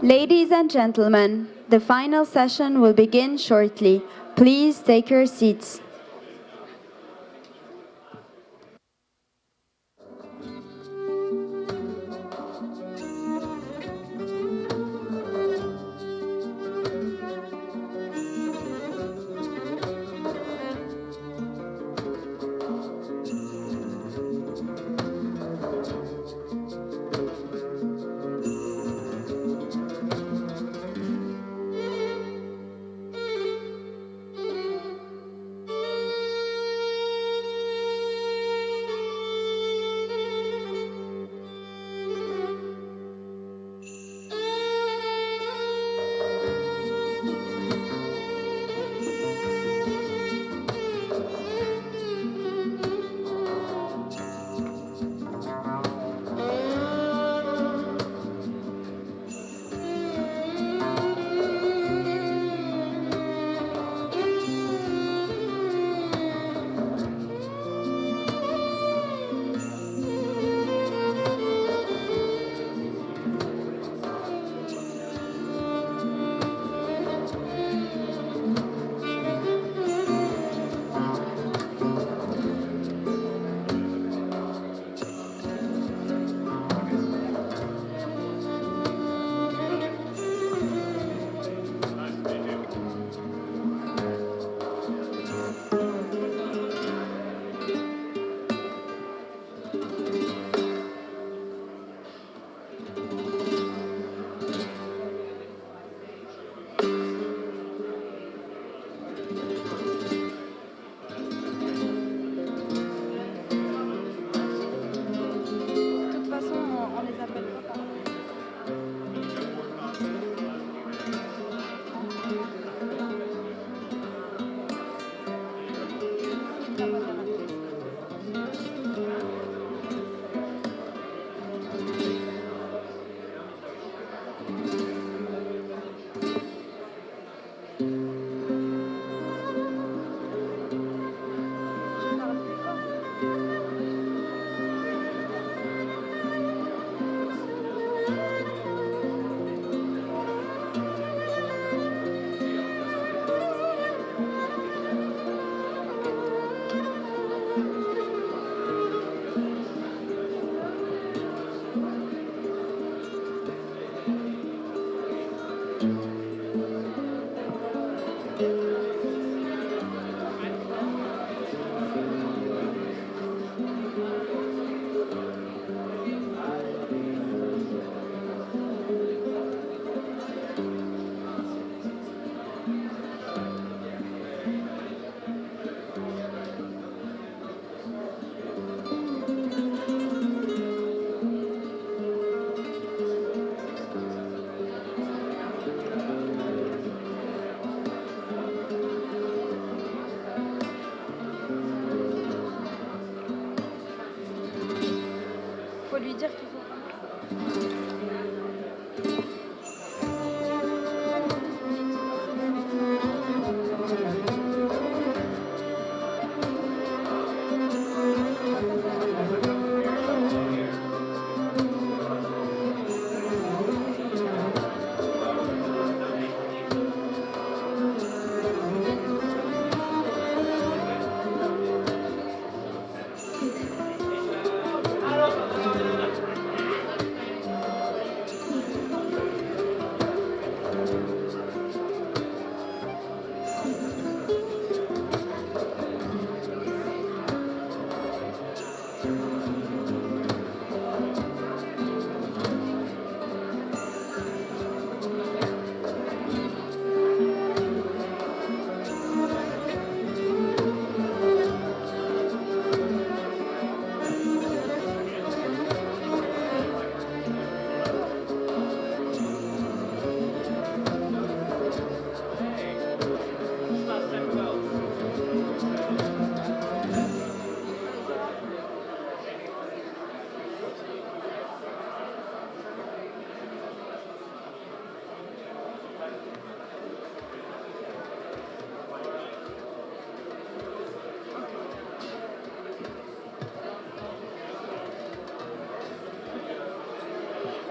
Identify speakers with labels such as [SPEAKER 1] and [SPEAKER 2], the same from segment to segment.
[SPEAKER 1] Ladies and gentlemen, the final session will begin shortly. Please take your seats.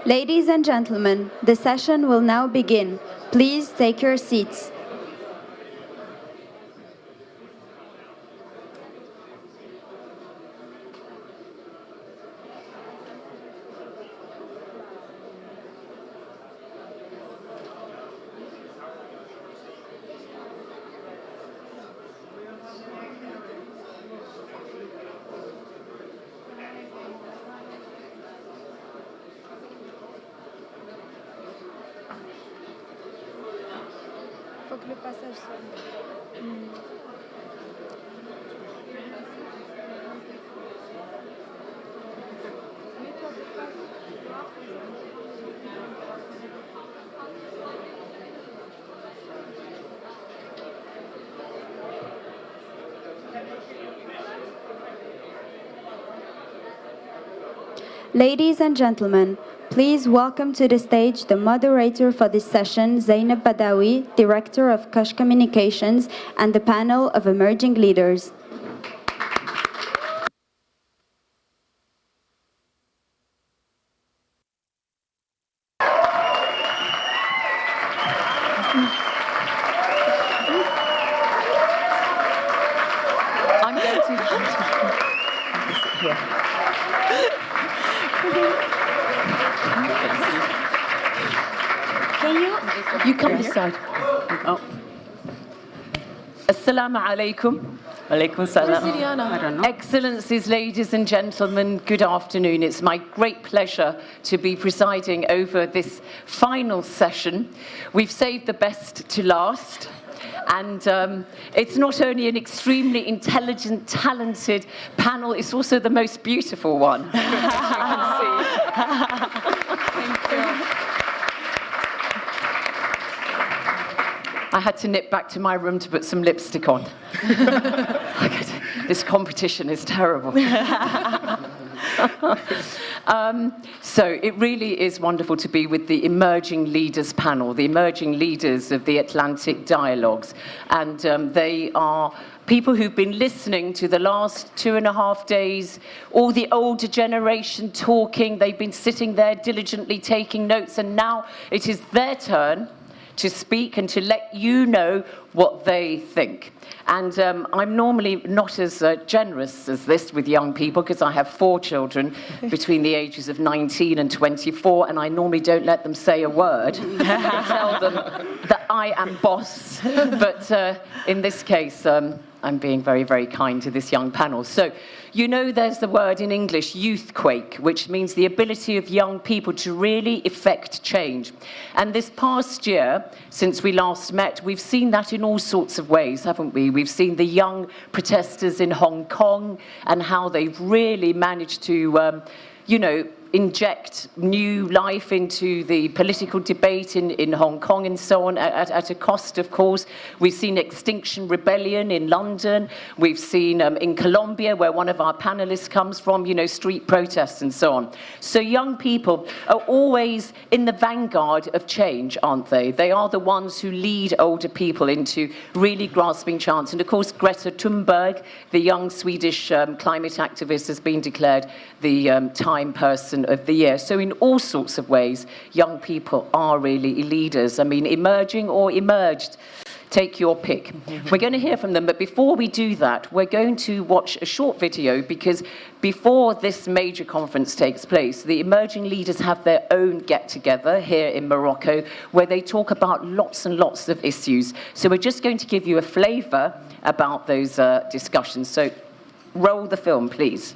[SPEAKER 1] Ladies and gentlemen, the session will now begin. Please take your seats. Faut que le passage soit... Ladies and gentlemen, please welcome to the stage the moderator for this session, Zeinab Badawi, Director of Kush Communications, and the panel of emerging leaders.
[SPEAKER 2] I'm going to... You come this side. Oh. Assalamu alaikum. Alaikum salam.
[SPEAKER 3] I don't know.
[SPEAKER 2] Excellencies, ladies and gentlemen, good afternoon. It's my great pleasure to be presiding over this final session. We've saved the best to last. And it's not only an extremely intelligent, talented panel, it's also the most beautiful one, as you can see.
[SPEAKER 3] Thank you.
[SPEAKER 2] I had to nip back to my room to put some lipstick on. This competition is terrible. So it really is wonderful to be with the Emerging Leaders panel, the emerging leaders of the Atlantic Dialogues. And they are people who've been listening to the last 2.5 days, all the older generation talking. They've been sitting there diligently taking notes, and now it is their turn to speak and to let you know what they think. And I'm normally not as generous as this with young people because I have 4 children between the ages of 19 and 24, and I normally don't let them say a word. I tell them that I am boss. But in this case, I'm being very, very kind to this young panel. So, you know, there's the word in English, youthquake, which means the ability of young people to really effect change. And this past year, since we last met, we've seen that in all sorts of ways, haven't we? We've seen the young protesters in Hong Kong and how they've really managed to, you know, inject new life into the political debate in Hong Kong and so on, at a cost, of course. We've seen Extinction Rebellion in London. We've seen in Colombia, where one of our panelists comes from, you know, street protests and so on. So young people are always in the vanguard of change, aren't they? They are the ones who lead older people into really grasping chance. And of course, Greta Thunberg, the young Swedish climate activist, has been declared the Time Person of the Year. So in all sorts of ways, young people are really leaders. I mean, emerging or emerged. Take your pick. We're going to hear from them, but before we do that, we're going to watch a short video, because before this major conference takes place, the emerging leaders have their own get-together here in Morocco, where they talk about lots and lots of issues. So we're just going to give you a flavour about those discussions. So roll the film, please.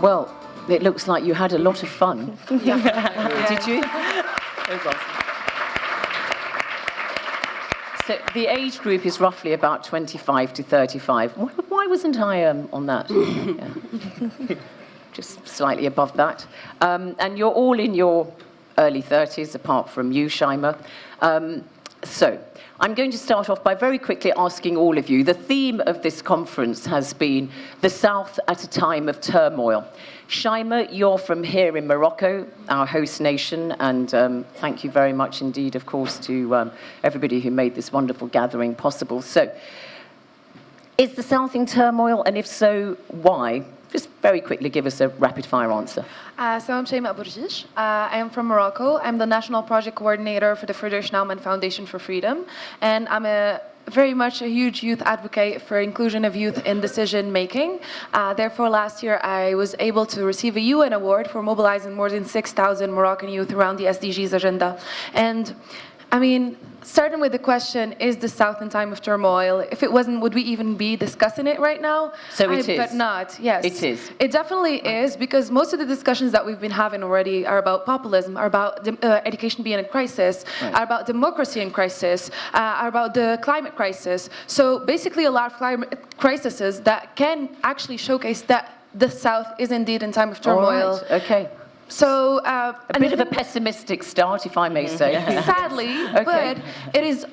[SPEAKER 2] Well, it looks like you had a lot of fun. Did you? So the age group is roughly about 25 to 35. Why wasn't I on that? Yeah. Just slightly above that. And you're all in your early 30s, apart from you, Shaima. So I'm going to start off by very quickly asking all of you. The theme of this conference has been the South at a time of turmoil. Shaima, you're from here in Morocco, our host nation, and thank you very much indeed, of course, to everybody who made this wonderful gathering possible. So, is the South in turmoil, and if so, why? Just very quickly give us a rapid-fire answer.
[SPEAKER 4] So I'm Shaima Bourjish. I am from Morocco. I'm the National Project Coordinator for the Friedrich Naumann Foundation for Freedom. And I'm very much a huge youth advocate for inclusion of youth in decision-making. Therefore, last year, I was able to receive a UN award for mobilizing more than 6,000 Moroccan youth around the SDGs agenda. And I mean, starting with the question, is the South in time of turmoil? If it wasn't, would we even be discussing it right now?
[SPEAKER 2] So it is.
[SPEAKER 4] I bet not, yes.
[SPEAKER 2] It is.
[SPEAKER 4] It definitely is, because most of the discussions that we've been having already are about populism, are about education being in crisis, are about democracy in crisis, are about the climate crisis. So basically a lot of climate crises that can actually showcase that the South is indeed in time of turmoil.
[SPEAKER 2] All right. Okay.
[SPEAKER 4] So
[SPEAKER 2] a bit of a pessimistic start, if I may say.
[SPEAKER 4] Sadly, but it is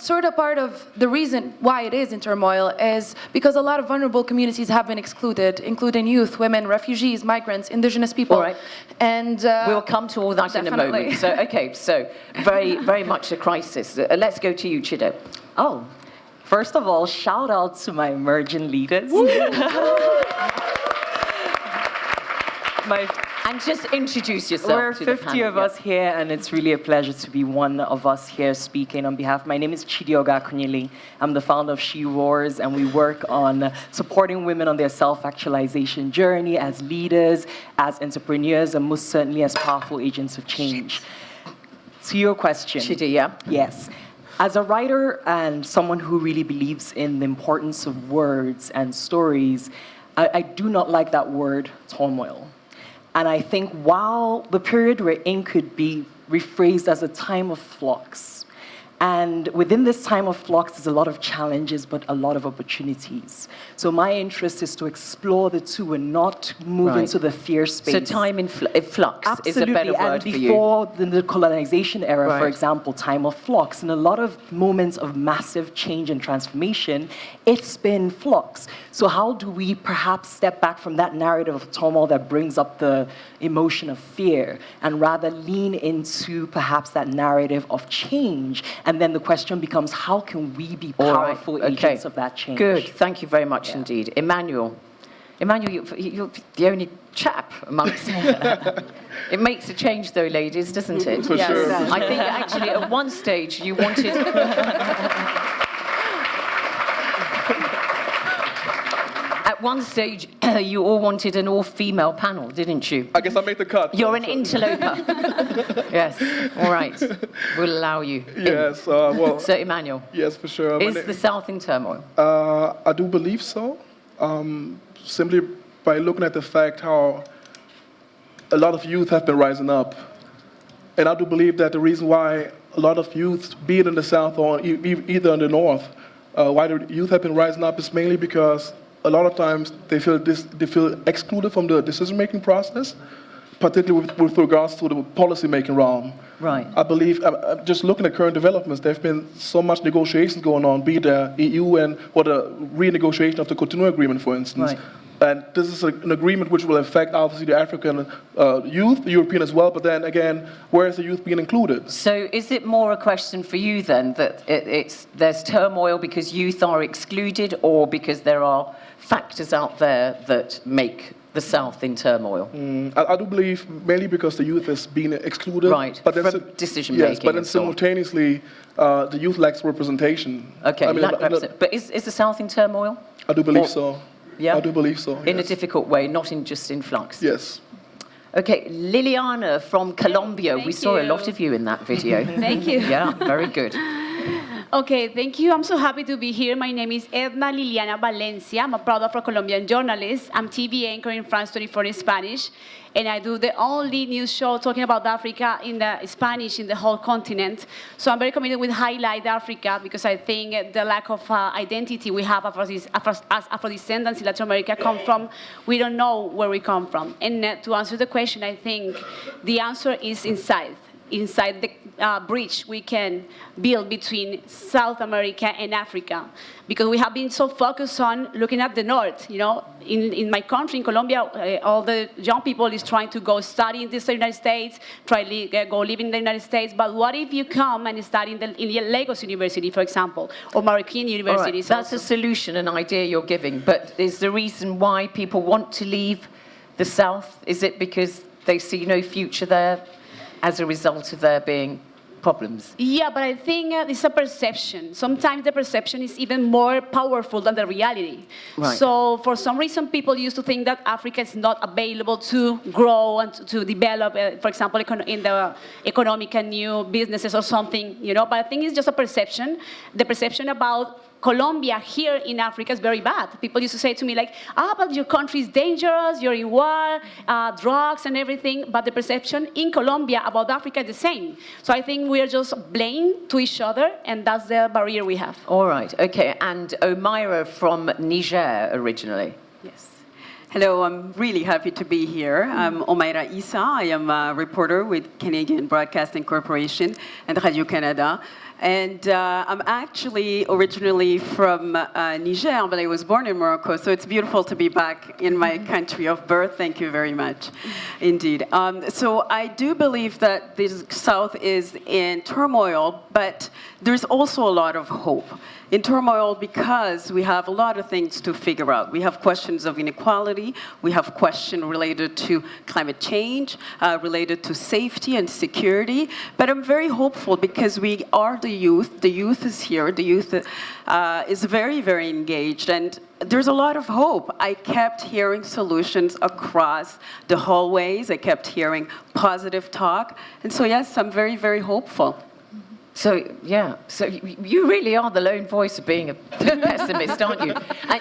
[SPEAKER 4] sort of part of the reason why it is in turmoil is because a lot of vulnerable communities have been excluded, including youth, women, refugees, migrants, indigenous people.
[SPEAKER 2] All right.
[SPEAKER 4] And
[SPEAKER 2] we'll come to all that
[SPEAKER 4] definitely.
[SPEAKER 2] in a moment. So, okay, so very much a crisis. Let's go to you, Chido.
[SPEAKER 5] Oh, first of all, shout out to my emerging leaders.
[SPEAKER 2] And just introduce yourself.
[SPEAKER 5] We're
[SPEAKER 2] to the
[SPEAKER 5] 50
[SPEAKER 2] panel,
[SPEAKER 5] of us here, and it's really a pleasure to be one of us here speaking on behalf. My name is Chidioga Kunyili. I'm the founder of She Roars, and we work on supporting women on their self-actualization journey as leaders, as entrepreneurs, and most certainly as powerful agents of change. To your question.
[SPEAKER 2] Chidi, yeah?
[SPEAKER 5] Yes. As a writer and someone who really believes in the importance of words and stories, I do not like that word, turmoil. And I think while the period we're in could be rephrased as a time of flux, and within this time of flux, there's a lot of challenges, but a lot of opportunities. So my interest is to explore the two and not move into the fear space.
[SPEAKER 2] So time in flux is a better word for you.
[SPEAKER 5] Before the colonization era, for example, time of flux, and a lot of moments of massive change and transformation, it's been flux. So how do we perhaps step back from that narrative of turmoil that brings up the emotion of fear and rather lean into perhaps that narrative of change? And then the question becomes, how can we be powerful agents of that change?
[SPEAKER 2] Good. Thank you very much indeed. Emmanuel, you're the only chap amongst It makes a change, though, ladies, doesn't it?
[SPEAKER 6] For sure.
[SPEAKER 2] I think actually at one stage you wanted... At one stage, you all wanted an all-female panel, didn't you?
[SPEAKER 6] I guess I made the cut.
[SPEAKER 2] You're an interloper. Yes. All right. We'll allow you.
[SPEAKER 6] Yes. Well.
[SPEAKER 2] So, Emmanuel.
[SPEAKER 6] Yes, for sure.
[SPEAKER 2] Is the South in turmoil?
[SPEAKER 6] I do believe so. Simply by looking at the fact how a lot of youth have been rising up, and I do believe that the reason why a lot of youth, be it in the South or either in the North, why the youth have been rising up is mainly because a lot of times they feel excluded from the decision-making process, particularly with regards to the policy-making realm.
[SPEAKER 2] Right.
[SPEAKER 6] I believe, just looking at current developments, there have been so much negotiations going on, be it the EU or the renegotiation of the Cotonou Agreement, for instance.
[SPEAKER 2] Right.
[SPEAKER 6] And this is an agreement which will affect, obviously, the African youth, the European as well, but then again, where is the youth being included?
[SPEAKER 2] So is it more a question for you then that there's turmoil because youth are excluded or because there are factors out there that make the South in turmoil?
[SPEAKER 6] I do believe mainly because the youth is being excluded.
[SPEAKER 2] Right,
[SPEAKER 6] but
[SPEAKER 2] from decision-making.
[SPEAKER 6] Yes, but then simultaneously, the youth lacks representation.
[SPEAKER 2] Okay, but is the South in turmoil?
[SPEAKER 6] I do believe so.
[SPEAKER 2] Yeah?
[SPEAKER 6] I do believe so,
[SPEAKER 2] In a difficult way, not just in flux?
[SPEAKER 6] Yes.
[SPEAKER 2] Okay, Liliana from Colombia. We saw a lot of you in that video.
[SPEAKER 7] Thank you.
[SPEAKER 2] Yeah, very good.
[SPEAKER 3] Okay, thank you. I'm so happy to be here. My name is Edna Liliana Valencia. I'm a proud Afro-Colombian journalist. I'm TV anchor in France 24 in Spanish, and I do the only news show talking about Africa in the Spanish in the whole continent. So I'm very committed with highlight Africa because I think the lack of identity we have as Afro-descendants in Latin America come from, we don't know where we come from. And to answer the question, I think the answer is inside the bridge we can build between South America and Africa. Because we have been so focused on looking at the north, you know. In my country, in Colombia, all the young people is trying to go study in the United States, go live in the United States. But what if you come and study in Lagos University, for example, or Marroquin University?
[SPEAKER 2] Right. That's a solution, an idea you're giving. But is the reason why people want to leave the South, is it because they see no future there as a result of there being problems?
[SPEAKER 3] Yeah, but I think it's a perception. Sometimes the perception is even more powerful than the reality.
[SPEAKER 2] Right.
[SPEAKER 3] So for some reason, people used to think that Africa is not available to grow and to develop, for example, in the economic and new businesses or something, you know. But I think it's just a perception. The perception about Colombia here in Africa is very bad. People used to say to me like, but your country is dangerous, you're in war, drugs and everything, but the perception in Colombia about Africa is the same. So I think we are just blind to each other, and that's the barrier we have.
[SPEAKER 2] All right, okay, and Omaira from Niger originally.
[SPEAKER 7] Yes. Hello, I'm really happy to be here. I'm Omaira Issa. I am a reporter with Canadian Broadcasting Corporation and Radio Canada. And I'm actually originally from Niger, but I was born in Morocco, so it's beautiful to be back in my country of birth. Thank you very much, indeed. So I do believe that the South is in turmoil, but there's also a lot of hope. In turmoil because we have a lot of things to figure out. We have questions of inequality, we have questions related to climate change, related to safety and security, but I'm very hopeful because we are the youth is here, the youth is very, very engaged, and there's a lot of hope. I kept hearing solutions across the hallways, I kept hearing positive talk, and so yes, I'm very, very hopeful.
[SPEAKER 2] So, yeah, so you really are the lone voice of being a pessimist, aren't you?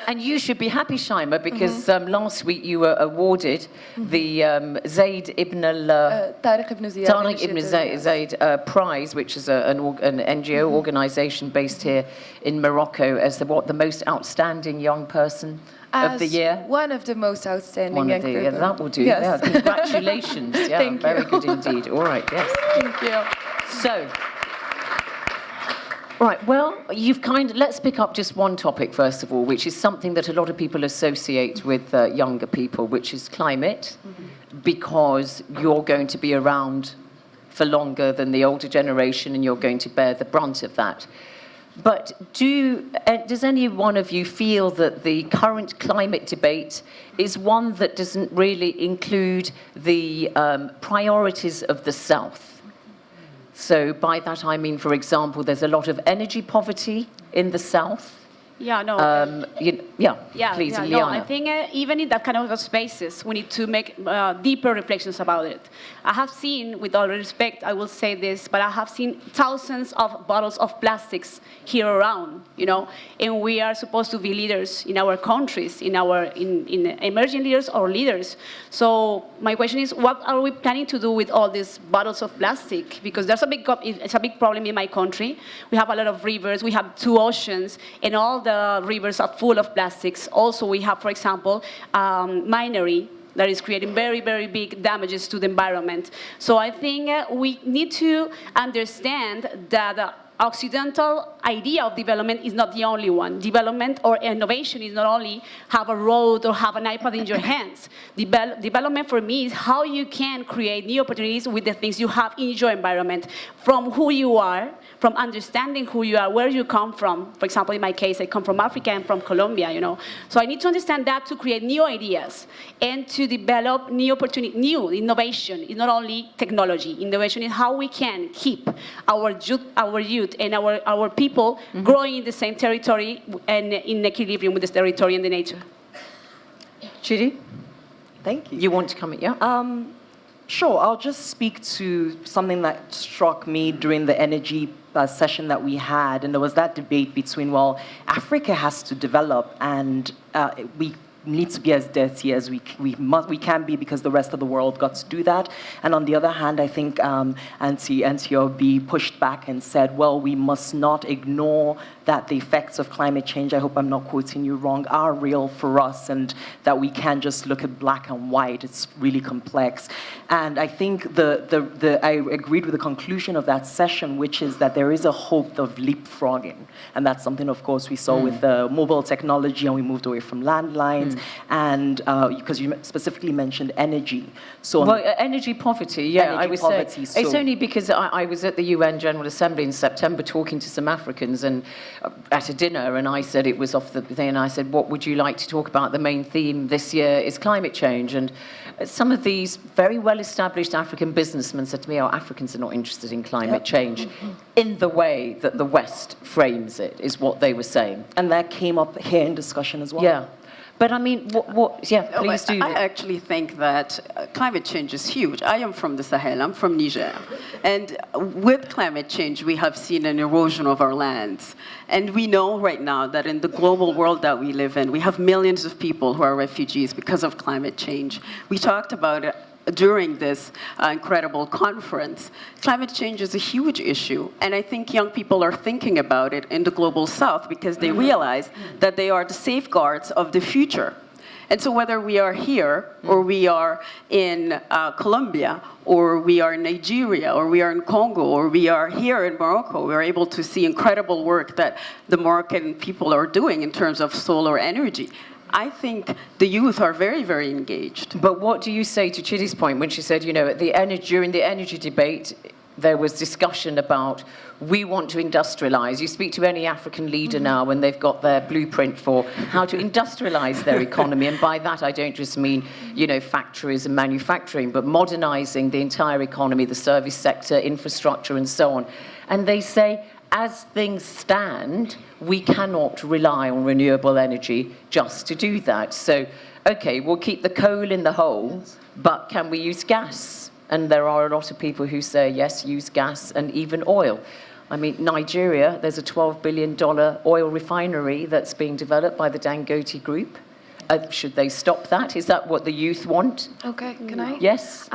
[SPEAKER 2] And you should be happy, Shaima, because last week you were awarded the Zaid ibn
[SPEAKER 4] Tariq ibn
[SPEAKER 2] Zayed Prize, which is an NGO organization based here in Morocco, as the most outstanding young person of the year.
[SPEAKER 4] One of the most outstanding young people.
[SPEAKER 2] Yeah, that will do.
[SPEAKER 4] Yes.
[SPEAKER 2] Yeah, congratulations. Yeah,
[SPEAKER 4] Thank
[SPEAKER 2] very
[SPEAKER 4] you.
[SPEAKER 2] good indeed. All right, yes.
[SPEAKER 4] Thank you.
[SPEAKER 2] So, right, well, let's pick up just one topic, first of all, which is something that a lot of people associate with younger people, which is climate, because you're going to be around for longer than the older generation and you're going to bear the brunt of that. But does any one of you feel that the current climate debate is one that doesn't really include the priorities of the South? So by that I mean, for example, there's a lot of energy poverty in the South.
[SPEAKER 3] Yeah, no.
[SPEAKER 2] Please,
[SPEAKER 3] no,
[SPEAKER 2] Liana.
[SPEAKER 3] I think even in that kind of spaces, we need to make deeper reflections about it. I have seen, with all respect, I will say this, but I have seen thousands of bottles of plastics here around, you know, and we are supposed to be leaders in our countries, in emerging leaders or leaders. So my question is, what are we planning to do with all these bottles of plastic? Because it's a big problem in my country. We have a lot of rivers, we have 2 oceans, and all the rivers are full of plastics. Also, we have, for example, Plenary that is creating very, very big damages to the environment. So I think we need to understand that Occidental idea of development is not the only one. Development or innovation is not only have a road or have an iPad in your hands. Development for me is how you can create new opportunities with the things you have in your environment, from who you are, from understanding who you are, where you come from. For example, in my case, I come from Africa and from Colombia, you know. So I need to understand that to create new ideas and to develop new opportunity, new innovation. It's not only technology. Innovation is how we can keep our youth and our people growing in the same territory and in equilibrium with the territory and the nature.
[SPEAKER 2] Judy?
[SPEAKER 5] Thank you.
[SPEAKER 2] You want to comment? Yeah?
[SPEAKER 5] Sure, I'll just speak to something that struck me during the energy session that we had, and there was that debate between, well, Africa has to develop, and we need to be as dirty as we can be because the rest of the world got to do that. And on the other hand, I think Auntie Obi pushed back and said, well, we must not ignore that the effects of climate change, I hope I'm not quoting you wrong, are real for us, and that we can't just look at black and white. It's really complex. And I think I agreed with the conclusion of that session, which is that there is a hope of leapfrogging. And that's something, of course, we saw with the mobile technology, and we moved away from landlines. And because you specifically mentioned energy. So
[SPEAKER 2] energy poverty, yeah, I was saying. It's only because I was at the UN General Assembly in September talking to some Africans and at a dinner, and I said it was off the thing, and I said, what would you like to talk about? The main theme this year is climate change. And some of these very well-established African businessmen said to me, oh, Africans are not interested in climate change in the way that the West frames it, is what they were saying.
[SPEAKER 5] And that came up here in discussion as well.
[SPEAKER 2] Yeah. But I mean, please do.
[SPEAKER 7] I actually think that climate change is huge. I am from the Sahel, I'm from Niger. And with climate change, we have seen an erosion of our lands. And we know right now that in the global world that we live in, we have millions of people who are refugees because of climate change. We talked about it during this incredible conference. Climate change is a huge issue, and I think young people are thinking about it in the global south because they realize that they are the safeguards of the future. And so whether we are here, or we are in Colombia, or we are in Nigeria, or we are in Congo, or we are here in Morocco, we're able to see incredible work that the Moroccan people are doing in terms of solar energy. I think the youth are very, very engaged.
[SPEAKER 2] But what do you say to Chidi's point when she said, you know, during the energy debate, there was discussion about we want to industrialize. You speak to any African leader now when they've got their blueprint for how to industrialize their economy. And by that, I don't just mean, you know, factories and manufacturing, but modernizing the entire economy, the service sector, infrastructure, and so on. And they say, as things stand, we cannot rely on renewable energy just to do that. So, okay, we'll keep the coal in the hole, but can we use gas? And there are a lot of people who say, yes, use gas and even oil. I mean, Nigeria, there's a $12 billion oil refinery that's being developed by the Dangote Group. Should they stop that? Is that what the youth want?
[SPEAKER 4] Okay, can I?
[SPEAKER 2] Yes.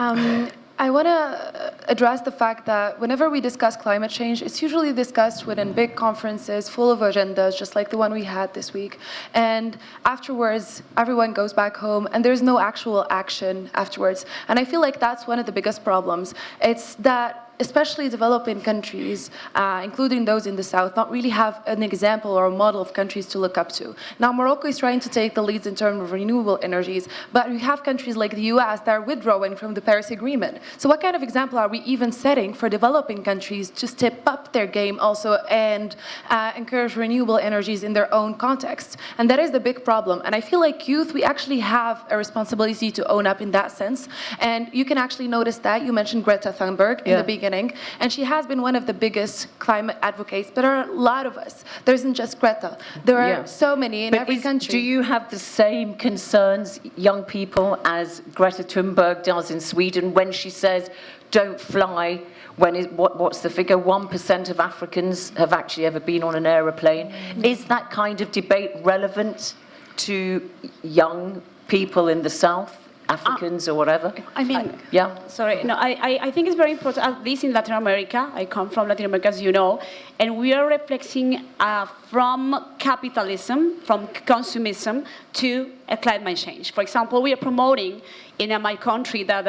[SPEAKER 4] I want to address the fact that whenever we discuss climate change, it's usually discussed within big conferences full of agendas, just like the one we had this week. And afterwards, everyone goes back home, and there's no actual action afterwards. And I feel like that's one of the biggest problems. It's that especially developing countries, including those in the south, not really have an example or a model of countries to look up to. Now, Morocco is trying to take the leads in terms of renewable energies, but we have countries like the US that are withdrawing from the Paris Agreement. So what kind of example are we even setting for developing countries to step up their game also and encourage renewable energies in their own context? And that is the big problem. And I feel like youth, we actually have a responsibility to own up in that sense. And you can actually notice that. You mentioned Greta Thunberg in the beginning. And she has been one of the biggest climate advocates, but there are a lot of us. There isn't just Greta. There are so many in every country.
[SPEAKER 2] Do you have the same concerns, young people, as Greta Thunberg does in Sweden when she says, don't fly? What's the figure? 1% of Africans have actually ever been on an aeroplane. Is that kind of debate relevant to young people in the South? Africans or whatever?
[SPEAKER 3] I mean, sorry, no, I think it's very important, at least in Latin America. I come from Latin America, as you know, and we are reflecting from capitalism, from consumerism, to climate change. For example, we are promoting in my country that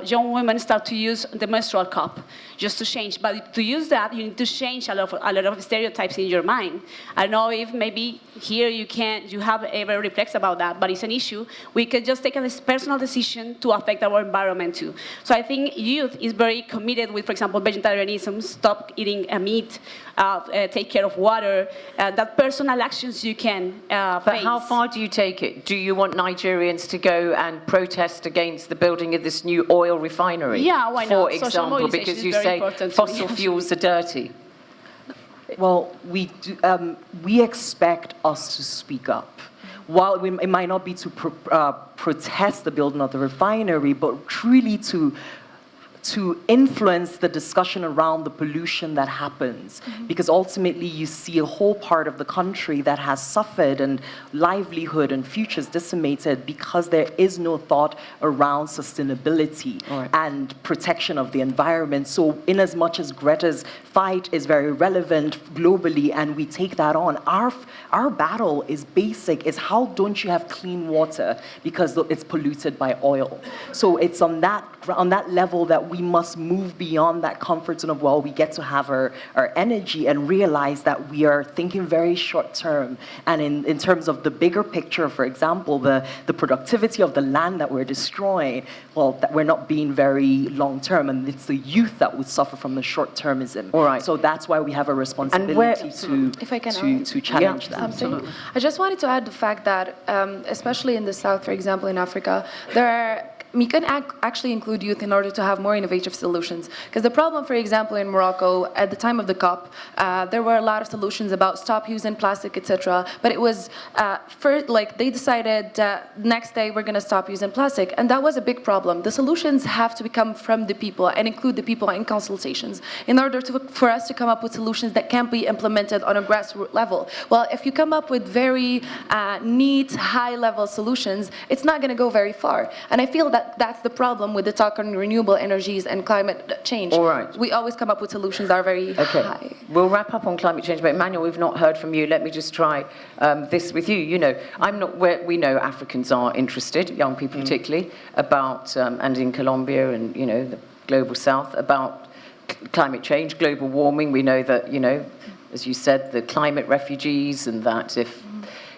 [SPEAKER 3] young women start to use the menstrual cup just to change. But to use that, you need to change a lot of stereotypes in your mind. I don't know if maybe here you have ever reflects about that, but it's an issue. We could just take a personal decision to affect our environment too. So I think youth is very committed with, for example, vegetarianism, stop eating meat, take care of water, that personal actions you can
[SPEAKER 2] But
[SPEAKER 3] face.
[SPEAKER 2] how far do you take it? Do you want Nigerians to go and protest against the building of this new oil refinery?
[SPEAKER 3] Yeah, why not?
[SPEAKER 2] For
[SPEAKER 3] Social
[SPEAKER 2] example,
[SPEAKER 3] mobilization
[SPEAKER 2] because
[SPEAKER 3] is
[SPEAKER 2] you
[SPEAKER 3] very
[SPEAKER 2] say
[SPEAKER 3] important to me.
[SPEAKER 2] fossil fuels are dirty.
[SPEAKER 5] Well, we expect us to speak up. while it might not be to protest the building of the refinery, but truly to influence the discussion around the pollution that happens. Because ultimately you see a whole part of the country that has suffered and livelihood and futures decimated because there is no thought around sustainability and protection of the environment. So in as much as Greta's fight is very relevant globally and we take that on, our battle is basic, is how don't you have clean water because it's polluted by oil. So it's on that level that we must move beyond that comfort zone of, well, we get to have our energy and realize that we are thinking very short term. And in terms of the bigger picture, for example, the productivity of the land that we're destroying, well, that we're not being very long term, and it's the youth that would suffer from the short termism.
[SPEAKER 2] All right.
[SPEAKER 5] So that's why we have a responsibility to challenge that.
[SPEAKER 4] Absolutely. I just wanted to add the fact that, especially in the South, for example, in Africa, we can actually include youth in order to have more innovative solutions. Because the problem, for example, in Morocco, at the time of the COP, there were a lot of solutions about stop using plastic, etc. But it was first, like they decided next day we're going to stop using plastic, and that was a big problem. The solutions have to come from the people and include the people in consultations in order for us to come up with solutions that can be implemented on a grassroots level. Well, if you come up with very neat, high-level solutions, it's not going to go very far. And I feel that that's the problem with the talk on renewable energies and climate change.
[SPEAKER 2] All right.
[SPEAKER 4] We always come up with solutions that are very high.
[SPEAKER 2] We'll wrap up on climate change, but Emmanuel, we've not heard from you. Let me just try this with you. You know, we know Africans are interested, young people particularly, about, and in Colombia and, you know, the global South, about climate change, global warming. We know that, you know, as you said, the climate refugees, and that if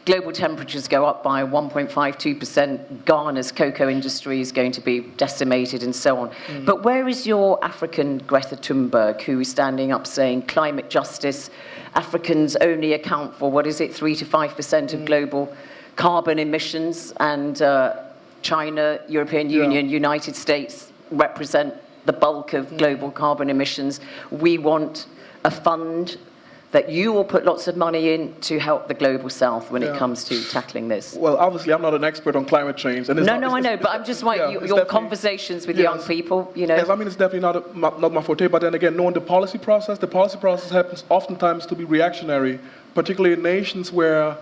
[SPEAKER 2] global temperatures go up by 1.52%, Ghana's cocoa industry is going to be decimated and so on. But where is your African Greta Thunberg, who is standing up saying climate justice, Africans only account for, 3 to 5% of global carbon emissions, and China, European Union, United States represent the bulk of global carbon emissions. We want a fund that you will put lots of money in to help the global South when it comes to tackling this.
[SPEAKER 6] Well, obviously, I'm not an expert on climate change. And
[SPEAKER 2] I know, but I'm just wondering, your conversations with young people, you know.
[SPEAKER 6] Yes, I mean, it's definitely not my forte, but then again, knowing the policy process happens oftentimes to be reactionary, particularly in nations where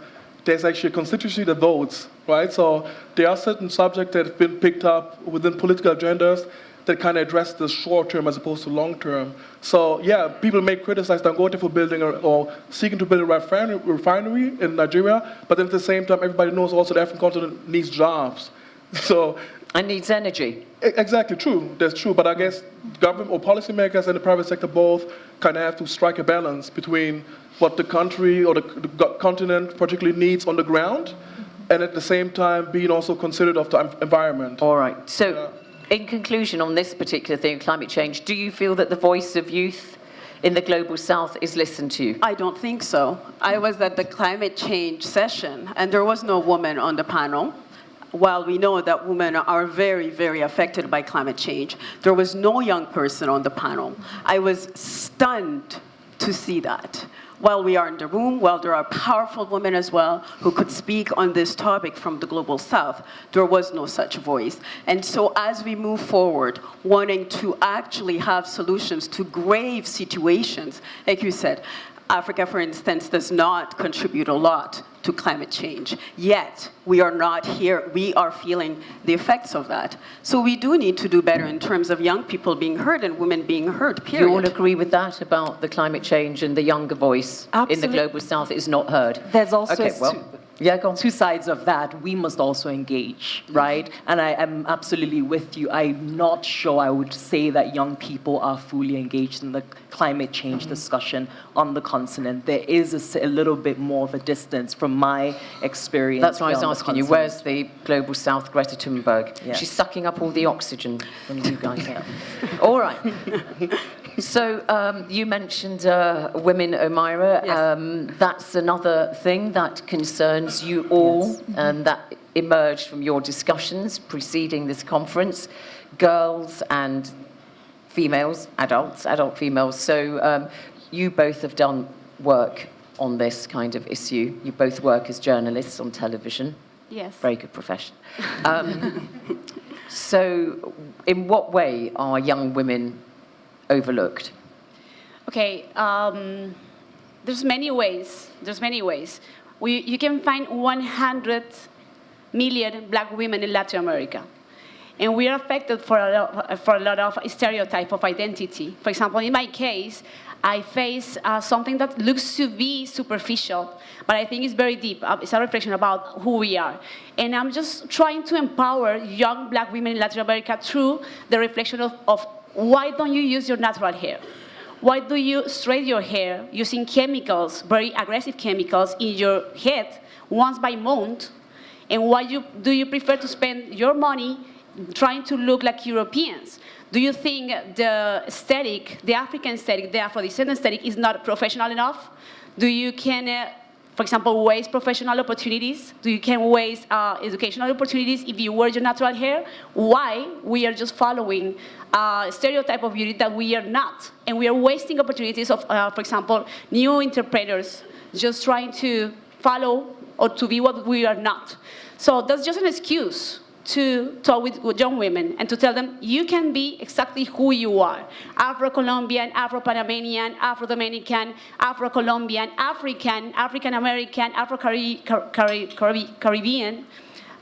[SPEAKER 6] there's actually a constituency that votes, right? So there are certain subjects that have been picked up within political agendas that kind of address the short term as opposed to long term. So yeah, people may criticize Dangote for building or seeking to build a refinery in Nigeria, but then at the same time, everybody knows also the African continent needs jobs. So
[SPEAKER 2] and needs energy.
[SPEAKER 6] Exactly, true. That's true. But I guess government or policymakers and the private sector both kind of have to strike a balance between what the country or the continent particularly needs on the ground, and at the same time being also considerate of the environment.
[SPEAKER 2] All right. So. In conclusion on this particular thing, climate change, do you feel that the voice of youth in the global South is listened to?
[SPEAKER 7] I don't think so. I was at the climate change session, and there was no woman on the panel. While we know that women are very, very affected by climate change, there was no young person on the panel. I was stunned to see that. While we are in the room, while there are powerful women as well who could speak on this topic from the global South, there was no such voice. And so as we move forward, wanting to actually have solutions to grave situations, like you said, Africa, for instance, does not contribute a lot to climate change. Yet, we are not here. We are feeling the effects of that. So we do need to do better in terms of young people being heard and women being heard, period.
[SPEAKER 2] You all agree with that about the climate change and the younger voice in the global South is not heard?
[SPEAKER 5] There's also
[SPEAKER 2] go on.
[SPEAKER 5] two sides of that. We must also engage, right? And I am absolutely with you. I'm not sure I would say that young people are fully engaged in the climate change discussion on the continent. There is a little bit more of a distance from my experience.
[SPEAKER 2] That's why I was asking you, where's the global South Greta Thunberg? Yeah. She's sucking up all the oxygen from you guys. All right. So you mentioned women, Omira. Yes. That's another thing that concerns you all, and that emerged from your discussions preceding this conference. Girls and females, adult females. So you both have done work on this kind of issue. You both work as journalists on television.
[SPEAKER 3] Yes.
[SPEAKER 2] Very good profession. So in what way are young women overlooked?
[SPEAKER 3] Okay, there's many ways. You can find 100 million black women in Latin America. And we are affected for a lot of stereotype of identity. For example, in my case, I face something that looks to be superficial, but I think it's very deep. It's a reflection about who we are. And I'm just trying to empower young black women in Latin America through the reflection of why don't you use your natural hair? Why do you straight your hair using chemicals, very aggressive chemicals, in your head once by month? And why do you prefer to spend your money trying to look like Europeans? Do you think the aesthetic, the African aesthetic, the Afro-descendant aesthetic is not professional enough? Do you for example, waste professional opportunities? Do you can waste educational opportunities if you wear your natural hair? Why we are just following a stereotype of beauty that we are not? And we are wasting opportunities of, for example, new interpreters just trying to follow or to be what we are not. So that's just an excuse to talk with young women and to tell them you can be exactly who you are. Afro-Colombian, Afro-Panamanian, Afro-Dominican, Afro-Colombian, African, African-American, Afro-Caribbean.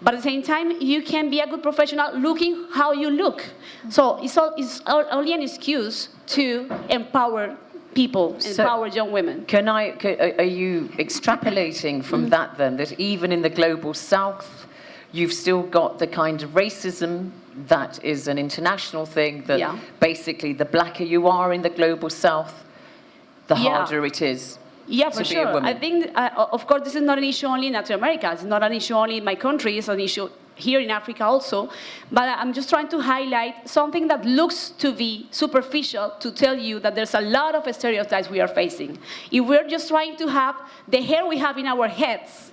[SPEAKER 3] But at the same time, you can be a good professional looking how you look. So it's only an excuse to empower people, empower young women.
[SPEAKER 2] Are you extrapolating from that then, that even in the global south, you've still got the kind of racism that is an international thing, that basically the blacker you are in the global south, the harder it is
[SPEAKER 3] for
[SPEAKER 2] to be a woman?
[SPEAKER 3] I think, of course, this is not an issue only in Latin America. It's not an issue only in my country. It's an issue here in Africa also. But I'm just trying to highlight something that looks to be superficial to tell you that there's a lot of stereotypes we are facing. If we're just trying to have the hair we have in our heads,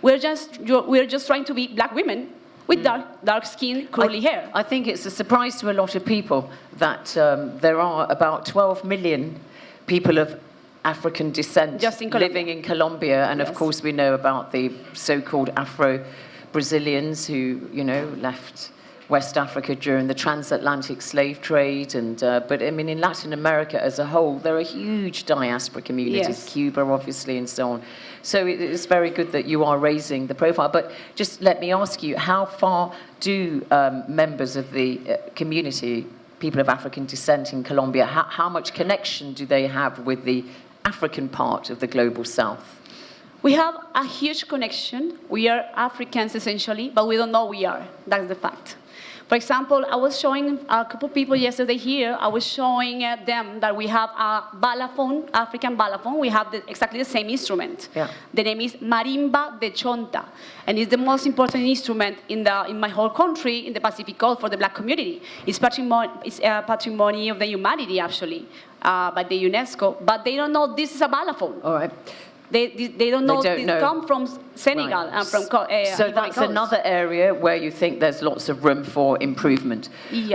[SPEAKER 3] we're just trying to be black women with dark skin, curly hair.
[SPEAKER 2] I think it's a surprise to a lot of people that there are about 12 million people of African descent living in Colombia. And of course we know about the so-called Afro-Brazilians who, left West Africa during the transatlantic slave trade. But I mean, in Latin America as a whole, there are huge diaspora communities, Cuba obviously and so on. So it's very good that you are raising the profile. But just let me ask you, how far do members of the community, people of African descent in Colombia, how much connection do they have with the African part of the global south?
[SPEAKER 3] We have a huge connection. We are Africans essentially, but we don't know we are. That's the fact. For example, I was showing a couple people yesterday here, I was showing them that we have a balaphone, African balaphone. We have exactly the same instrument. The name is marimba de chonta, and it's the most important instrument in my whole country, in the Pacific Coast for the black community. It's patrimony of the humanity, actually, by the UNESCO, but they don't know this is a balaphone.
[SPEAKER 2] All right.
[SPEAKER 3] They don't know this come from Senegal and from
[SPEAKER 2] So that's another area where you think there's lots of room for improvement.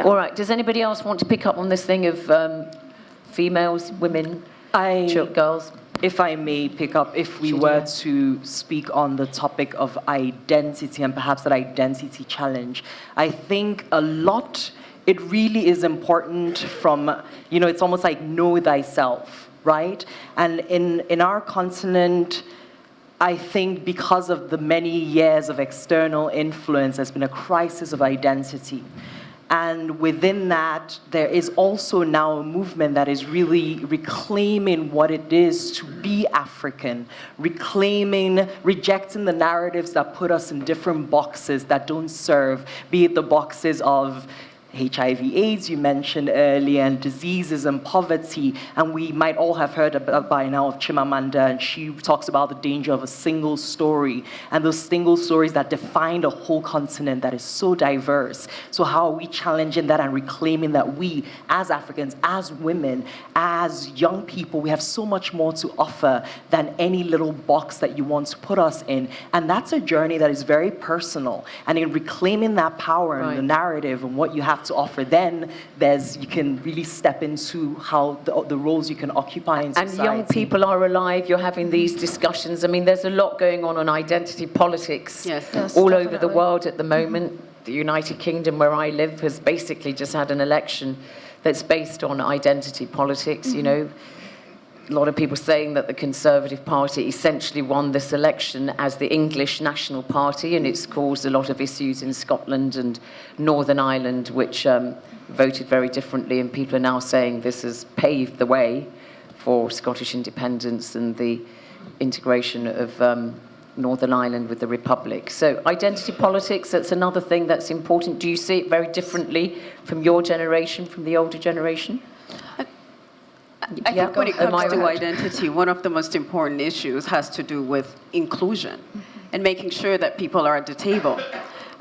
[SPEAKER 2] All right. Does anybody else want to pick up on this thing of females, women, girls?
[SPEAKER 5] If I may pick up, if we were to speak on the topic of identity and perhaps that identity challenge, I think it really is important from, it's almost like know thyself. Right? And in our continent, I think because of the many years of external influence, there's been a crisis of identity. And within that, there is also now a movement that is really reclaiming what it is to be African, rejecting the narratives that put us in different boxes that don't serve, be it the boxes of HIV/AIDS you mentioned earlier, and diseases and poverty. And we might all have heard by now of Chimamanda, and she talks about the danger of a single story, and those single stories that define a whole continent that is so diverse. So how are we challenging that and reclaiming that we, as Africans, as women, as young people, we have so much more to offer than any little box that you want to put us in. And that's a journey that is very personal. And in reclaiming that power and the narrative and what you have have to offer, then you can really step into how the roles you can occupy in society.
[SPEAKER 2] And young people are alive, you're having these discussions. I mean, there's a lot going on identity politics all over the world at the moment. The United Kingdom, where I live, has basically just had an election that's based on identity politics, you know. A lot of people saying that the Conservative Party essentially won this election as the English National Party, and it's caused a lot of issues in Scotland and Northern Ireland, which voted very differently, and people are now saying this has paved the way for Scottish independence and the integration of Northern Ireland with the Republic. So identity politics, that's another thing that's important. Do you see it very differently from your generation, from the older generation?
[SPEAKER 7] I think when it comes to identity, one of the most important issues has to do with inclusion and making sure that people are at the table.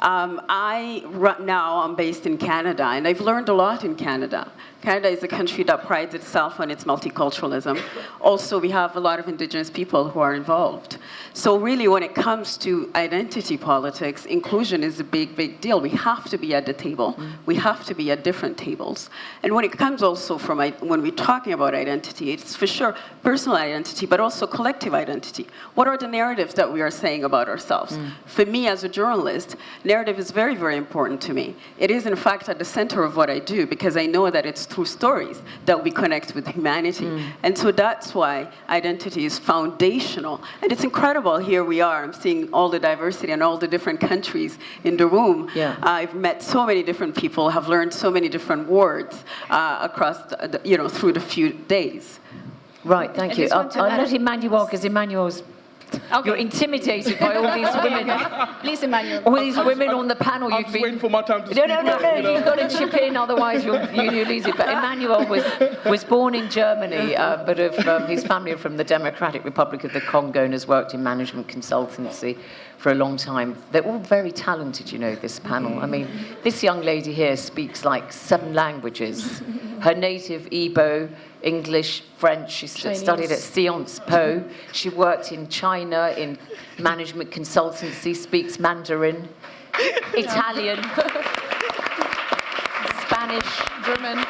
[SPEAKER 7] Right now I'm based in Canada, and I've learned a lot in Canada. Canada is a country that prides itself on its multiculturalism. Also, we have a lot of Indigenous people who are involved. So really, when it comes to identity politics, inclusion is a big, big deal. We have to be at the table. We have to be at different tables. And when it comes also from, when we're talking about identity, it's for sure personal identity, but also collective identity. What are the narratives that we are saying about ourselves? For me, as a journalist, narrative is very, very important to me. It is, in fact, at the center of what I do, because I know that it's through stories that we connect with humanity. And so that's why identity is foundational. And it's incredible. Here we are. I'm seeing all the diversity and all the different countries in the room. I've met so many different people, have learned so many different words across, through the few days.
[SPEAKER 2] Right, thank you. I'll let Emmanuel, because Emmanuel's... You're intimidated by all these women.
[SPEAKER 3] Please, Emmanuel.
[SPEAKER 2] All these women on the panel.
[SPEAKER 6] I'm just waiting for my time to speak.
[SPEAKER 2] No. You've got to chip in, otherwise you lose it. But Emmanuel was born in Germany, but his family are from the Democratic Republic of the Congo and has worked in management consultancy for a long time. They're all very talented, you know, this panel. I mean, this young lady here speaks like 7 languages. Her native Igbo, English, French. She studied at Sciences Po. She worked in China in management consultancy, speaks Mandarin, Italian, Spanish, German.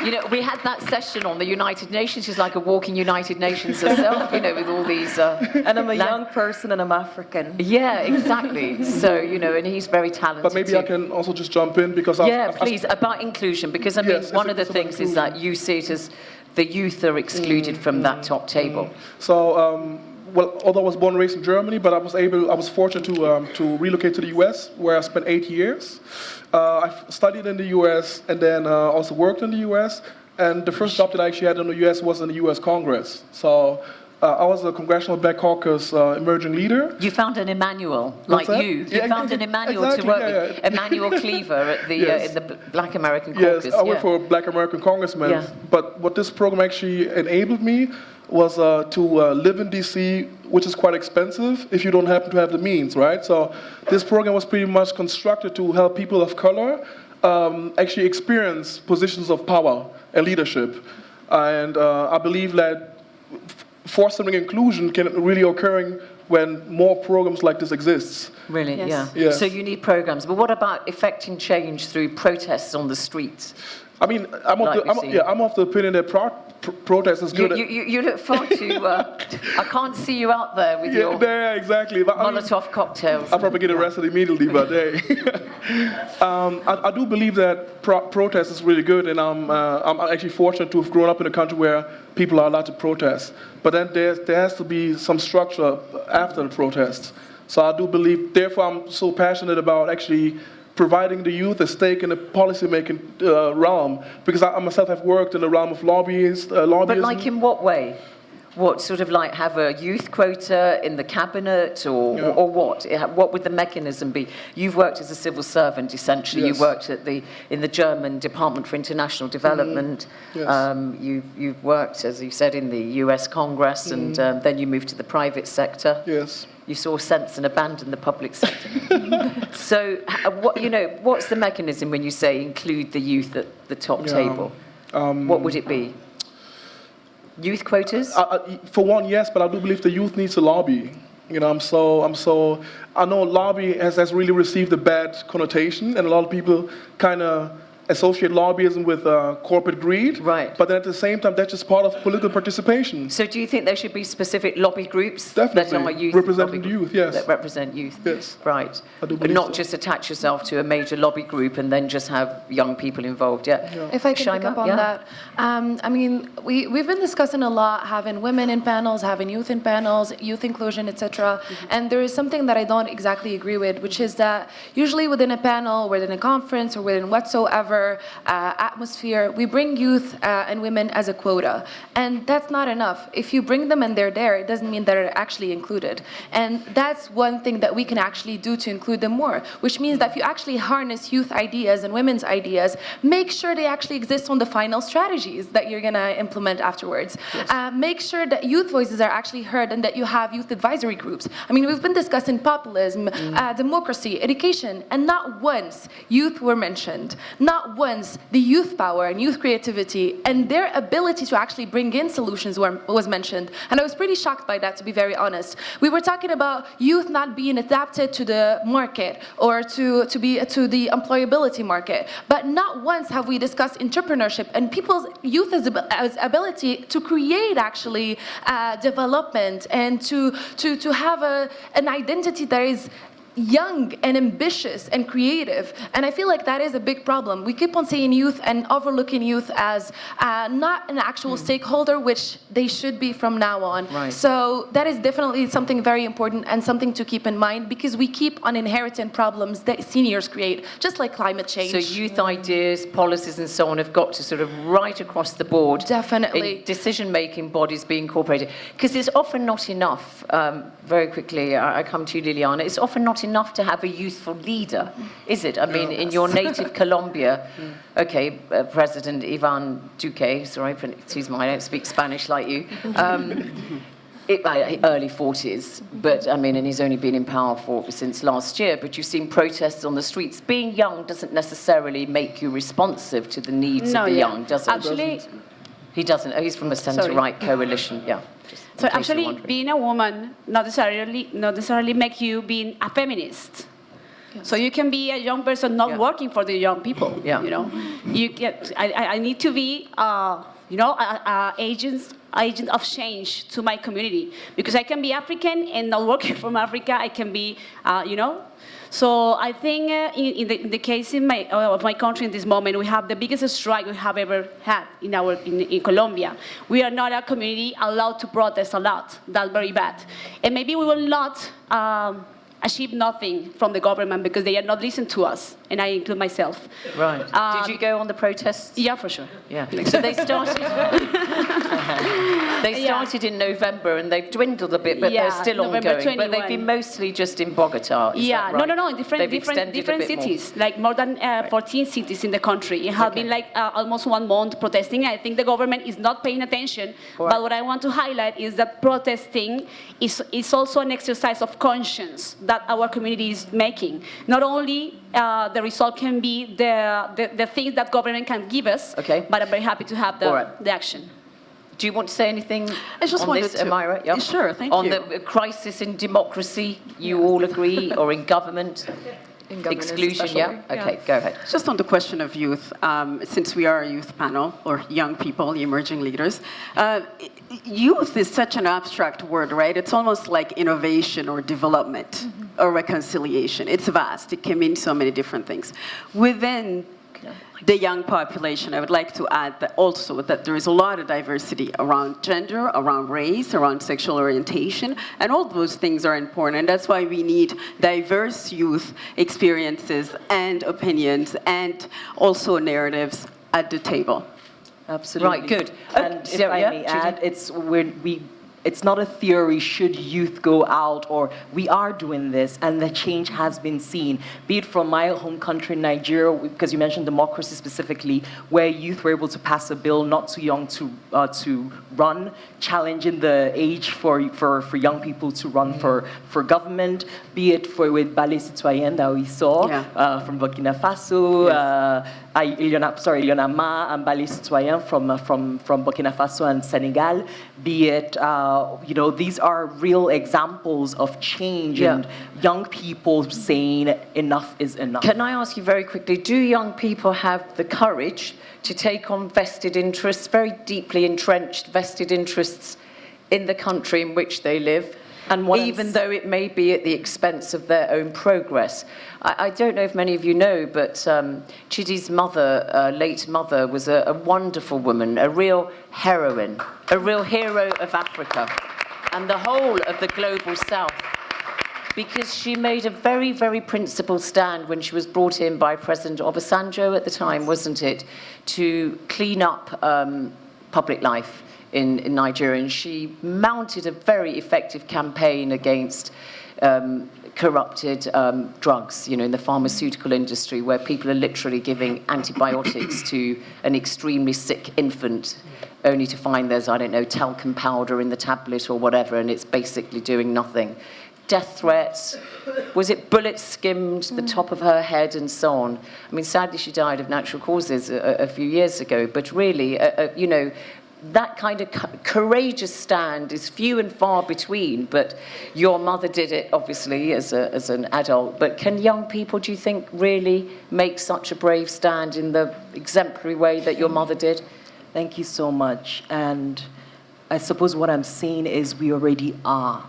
[SPEAKER 2] You know, we had that session on the United Nations. She's like a walking United Nations herself, you know, with all these...
[SPEAKER 5] and I'm a young person and I'm African.
[SPEAKER 2] Yeah, exactly. So, you know, and he's very talented.
[SPEAKER 6] But maybe I can also just jump in because...
[SPEAKER 2] please, about inclusion, because I mean, one of the things is that you see it as the youth are excluded from that top table.
[SPEAKER 6] So, well, although I was born and raised in Germany, but I was fortunate to relocate to the US, where I spent 8 years. I studied in the US and then also worked in the US. And the first job that I actually had in the US was in the US Congress. So I was a Congressional Black Caucus emerging leader.
[SPEAKER 2] You found an Emmanuel, like you. You found an Emmanuel to work with. Emmanuel Cleaver at the in the Black American Caucus.
[SPEAKER 6] Yes, I worked for a Black American congressman. Yeah. But what this program actually enabled me was to live in DC, which is quite expensive if you don't happen to have the means, right? So this program was pretty much constructed to help people of color actually experience positions of power and leadership. And I believe that fostering inclusion can really occur when more programs like this exists.
[SPEAKER 2] Really,
[SPEAKER 3] yes.
[SPEAKER 2] Yeah. So you need programs. But what about effecting change through protests on the streets?
[SPEAKER 6] I mean, I'm of the opinion that protest is good.
[SPEAKER 2] You look far too... I can't see you out there with your
[SPEAKER 6] exactly.
[SPEAKER 2] Molotov cocktails.
[SPEAKER 6] I'll probably get arrested immediately, but hey. I do believe that protest is really good, and I'm actually fortunate to have grown up in a country where people are allowed to protest. But then there has to be some structure after the protests. So I do believe, therefore I'm so passionate about actually providing the youth a stake in the policy-making realm, because I myself have worked in the realm of lobbyism.
[SPEAKER 2] But like in what way? What, sort of like have a youth quota in the cabinet, or what? What would the mechanism be? You've worked as a civil servant, essentially.
[SPEAKER 6] Yes.
[SPEAKER 2] You worked in the German Department for International Development.
[SPEAKER 6] Yes.
[SPEAKER 2] You've worked, as you said, in the US Congress, and then you moved to the private sector.
[SPEAKER 6] Yes.
[SPEAKER 2] You saw sense and abandoned the public sector. So, what's the mechanism when you say include the youth at the top table? What would it be? Youth quotas?
[SPEAKER 6] For one, yes, but I do believe the youth needs to lobby. You know, I know lobby has really received a bad connotation, and a lot of people kind of associate lobbyism with corporate greed.
[SPEAKER 2] Right.
[SPEAKER 6] But then at the same time, that's just part of political participation.
[SPEAKER 2] So do you think there should be specific lobby groups
[SPEAKER 6] Definitely.
[SPEAKER 2] that are youth
[SPEAKER 6] Representing
[SPEAKER 2] lobby
[SPEAKER 6] youth, yes.
[SPEAKER 2] That represent youth?
[SPEAKER 6] Yes.
[SPEAKER 2] Right.
[SPEAKER 6] I do
[SPEAKER 2] But
[SPEAKER 6] believe
[SPEAKER 2] not
[SPEAKER 6] so.
[SPEAKER 2] just attach yourself to a major lobby group and then just have young people involved. Yeah.
[SPEAKER 4] If I can pick
[SPEAKER 2] Shaima,
[SPEAKER 4] up on
[SPEAKER 2] yeah?
[SPEAKER 4] that, I mean, we've been discussing a lot, having women in panels, having youth in panels, youth inclusion, etc. And there is something that I don't exactly agree with, which is that usually within a panel, within a conference, or within whatsoever atmosphere, we bring youth and women as a quota. And that's not enough. If you bring them and they're there, it doesn't mean that they're actually included. And that's one thing that we can actually do to include them more, which means that if you actually harness youth ideas and women's ideas, make sure they actually exist on the final strategies that you're going to implement afterwards.
[SPEAKER 6] Yes.
[SPEAKER 4] Make sure that youth voices are actually heard and that you have youth advisory groups. I mean, we've been discussing populism, democracy, education, and not once youth were mentioned. Not once the youth power and youth creativity and their ability to actually bring in solutions was mentioned. And I was pretty shocked by that, to be very honest. We were talking about youth not being adapted to the market or to the employability market, but not once have we discussed entrepreneurship and people's youth's ability to create actually development and to have an identity that is young and ambitious and creative. And I feel like that is a big problem. We keep on saying youth and overlooking youth as not an actual stakeholder, which they should be from now on.
[SPEAKER 2] Right.
[SPEAKER 4] So that is definitely something very important and something to keep in mind, because we keep on inheriting problems that seniors create, just like climate change.
[SPEAKER 2] So youth ideas, policies and so on have got to sort of right across the board.
[SPEAKER 4] Definitely.
[SPEAKER 2] In decision-making bodies be incorporated. Because it's often not enough, very quickly, I come to you, Liliana, it's often not enough to have a youthful leader, is it? I mean, in your native Colombia, okay, President Ivan Duque, sorry, excuse me, I don't speak Spanish like you, early 40s, but I mean, and he's only been in power since last year, but you've seen protests on the streets. Being young doesn't necessarily make you responsive to the needs of the young, does it?
[SPEAKER 3] Actually,
[SPEAKER 2] he doesn't. Oh, he's from a centre-right coalition, yeah.
[SPEAKER 3] So actually, being a woman not necessarily make you being a feminist. So you can be a young person not working for the young people.
[SPEAKER 2] Yeah.
[SPEAKER 3] You know, I need to be agent of change to my community, because I can be African and not working from Africa. I can be, So I think in the case of my country in this moment, we have the biggest strike we have ever had in Colombia. We are not a community allowed to protest a lot. That's very bad. And maybe we will not achieve nothing from the government because they are not listening to us, and I include myself.
[SPEAKER 2] Right. Did you go on the protests?
[SPEAKER 3] Yeah, for sure.
[SPEAKER 2] Yeah. So they started. They started in November and they've dwindled a bit, but they're still
[SPEAKER 3] November
[SPEAKER 2] ongoing.
[SPEAKER 3] 21.
[SPEAKER 2] But they've been mostly just in Bogota. Is that right?
[SPEAKER 3] No, in different cities, like more than 14 cities in the country. It has been like almost 1 month protesting. I think the government is not paying attention.
[SPEAKER 2] Right.
[SPEAKER 3] But what I want to highlight is that protesting is also an exercise of conscience that our community is making. Not only the result can be the things that government can give us, but I'm very happy to have the action.
[SPEAKER 2] Do you want to say anything
[SPEAKER 7] I just
[SPEAKER 2] on
[SPEAKER 7] wanted
[SPEAKER 2] this,
[SPEAKER 7] to.
[SPEAKER 2] Amira? Yeah.
[SPEAKER 7] Sure, thank
[SPEAKER 2] on
[SPEAKER 7] you.
[SPEAKER 2] The crisis in democracy, you all agree, or in government?
[SPEAKER 5] In governance
[SPEAKER 2] Exclusion,
[SPEAKER 5] especially.
[SPEAKER 2] Okay, go ahead.
[SPEAKER 7] Just on the question of youth, since we are a youth panel, or young people, emerging leaders, youth is such an abstract word, right? It's almost like innovation or development or reconciliation. It's vast. It can mean so many different things. Within the young population, I would like to add that also that there is a lot of diversity around gender, around race, around sexual orientation, and all those things are important. And that's why we need diverse youth experiences and opinions and also narratives at the table.
[SPEAKER 5] Absolutely.
[SPEAKER 2] Right, good.
[SPEAKER 5] And if I may add, it's not a theory, should youth go out, or we are doing this, and the change has been seen, be it from my home country, Nigeria, because you mentioned democracy specifically, where youth were able to pass a bill not too young to run, challenging the age for young people to run for government, be it with Ballet Citoyen that we saw from Burkina Faso, Ileana Ma and Ballet Citoyen from Burkina Faso and Senegal, be it these are real examples of change and young people saying enough is enough.
[SPEAKER 2] Can I ask you very quickly, do young people have the courage to take on vested interests, very deeply entrenched vested interests in the country in which they live? And even though it may be at the expense of their own progress. I don't know if many of you know, but Chidi's mother, late mother, was a wonderful woman, a real heroine, a real hero of Africa and the whole of the global south, because she made a very, very principled stand when she was brought in by President Obasanjo at the time, wasn't it, to clean up public life in Nigeria, and she mounted a very effective campaign against corrupted drugs, in the pharmaceutical industry, where people are literally giving antibiotics to an extremely sick infant, only to find there's, I don't know, talcum powder in the tablet or whatever, and it's basically doing nothing. Death threats, was it bullets skimmed the top of her head and so on? I mean, sadly, she died of natural causes a few years ago, but really, that kind of courageous stand is few and far between, but your mother did it, obviously, as an adult. But can young people, do you think, really make such a brave stand in the exemplary way that your mother did?
[SPEAKER 5] Thank you so much. And I suppose what I'm saying is we already are.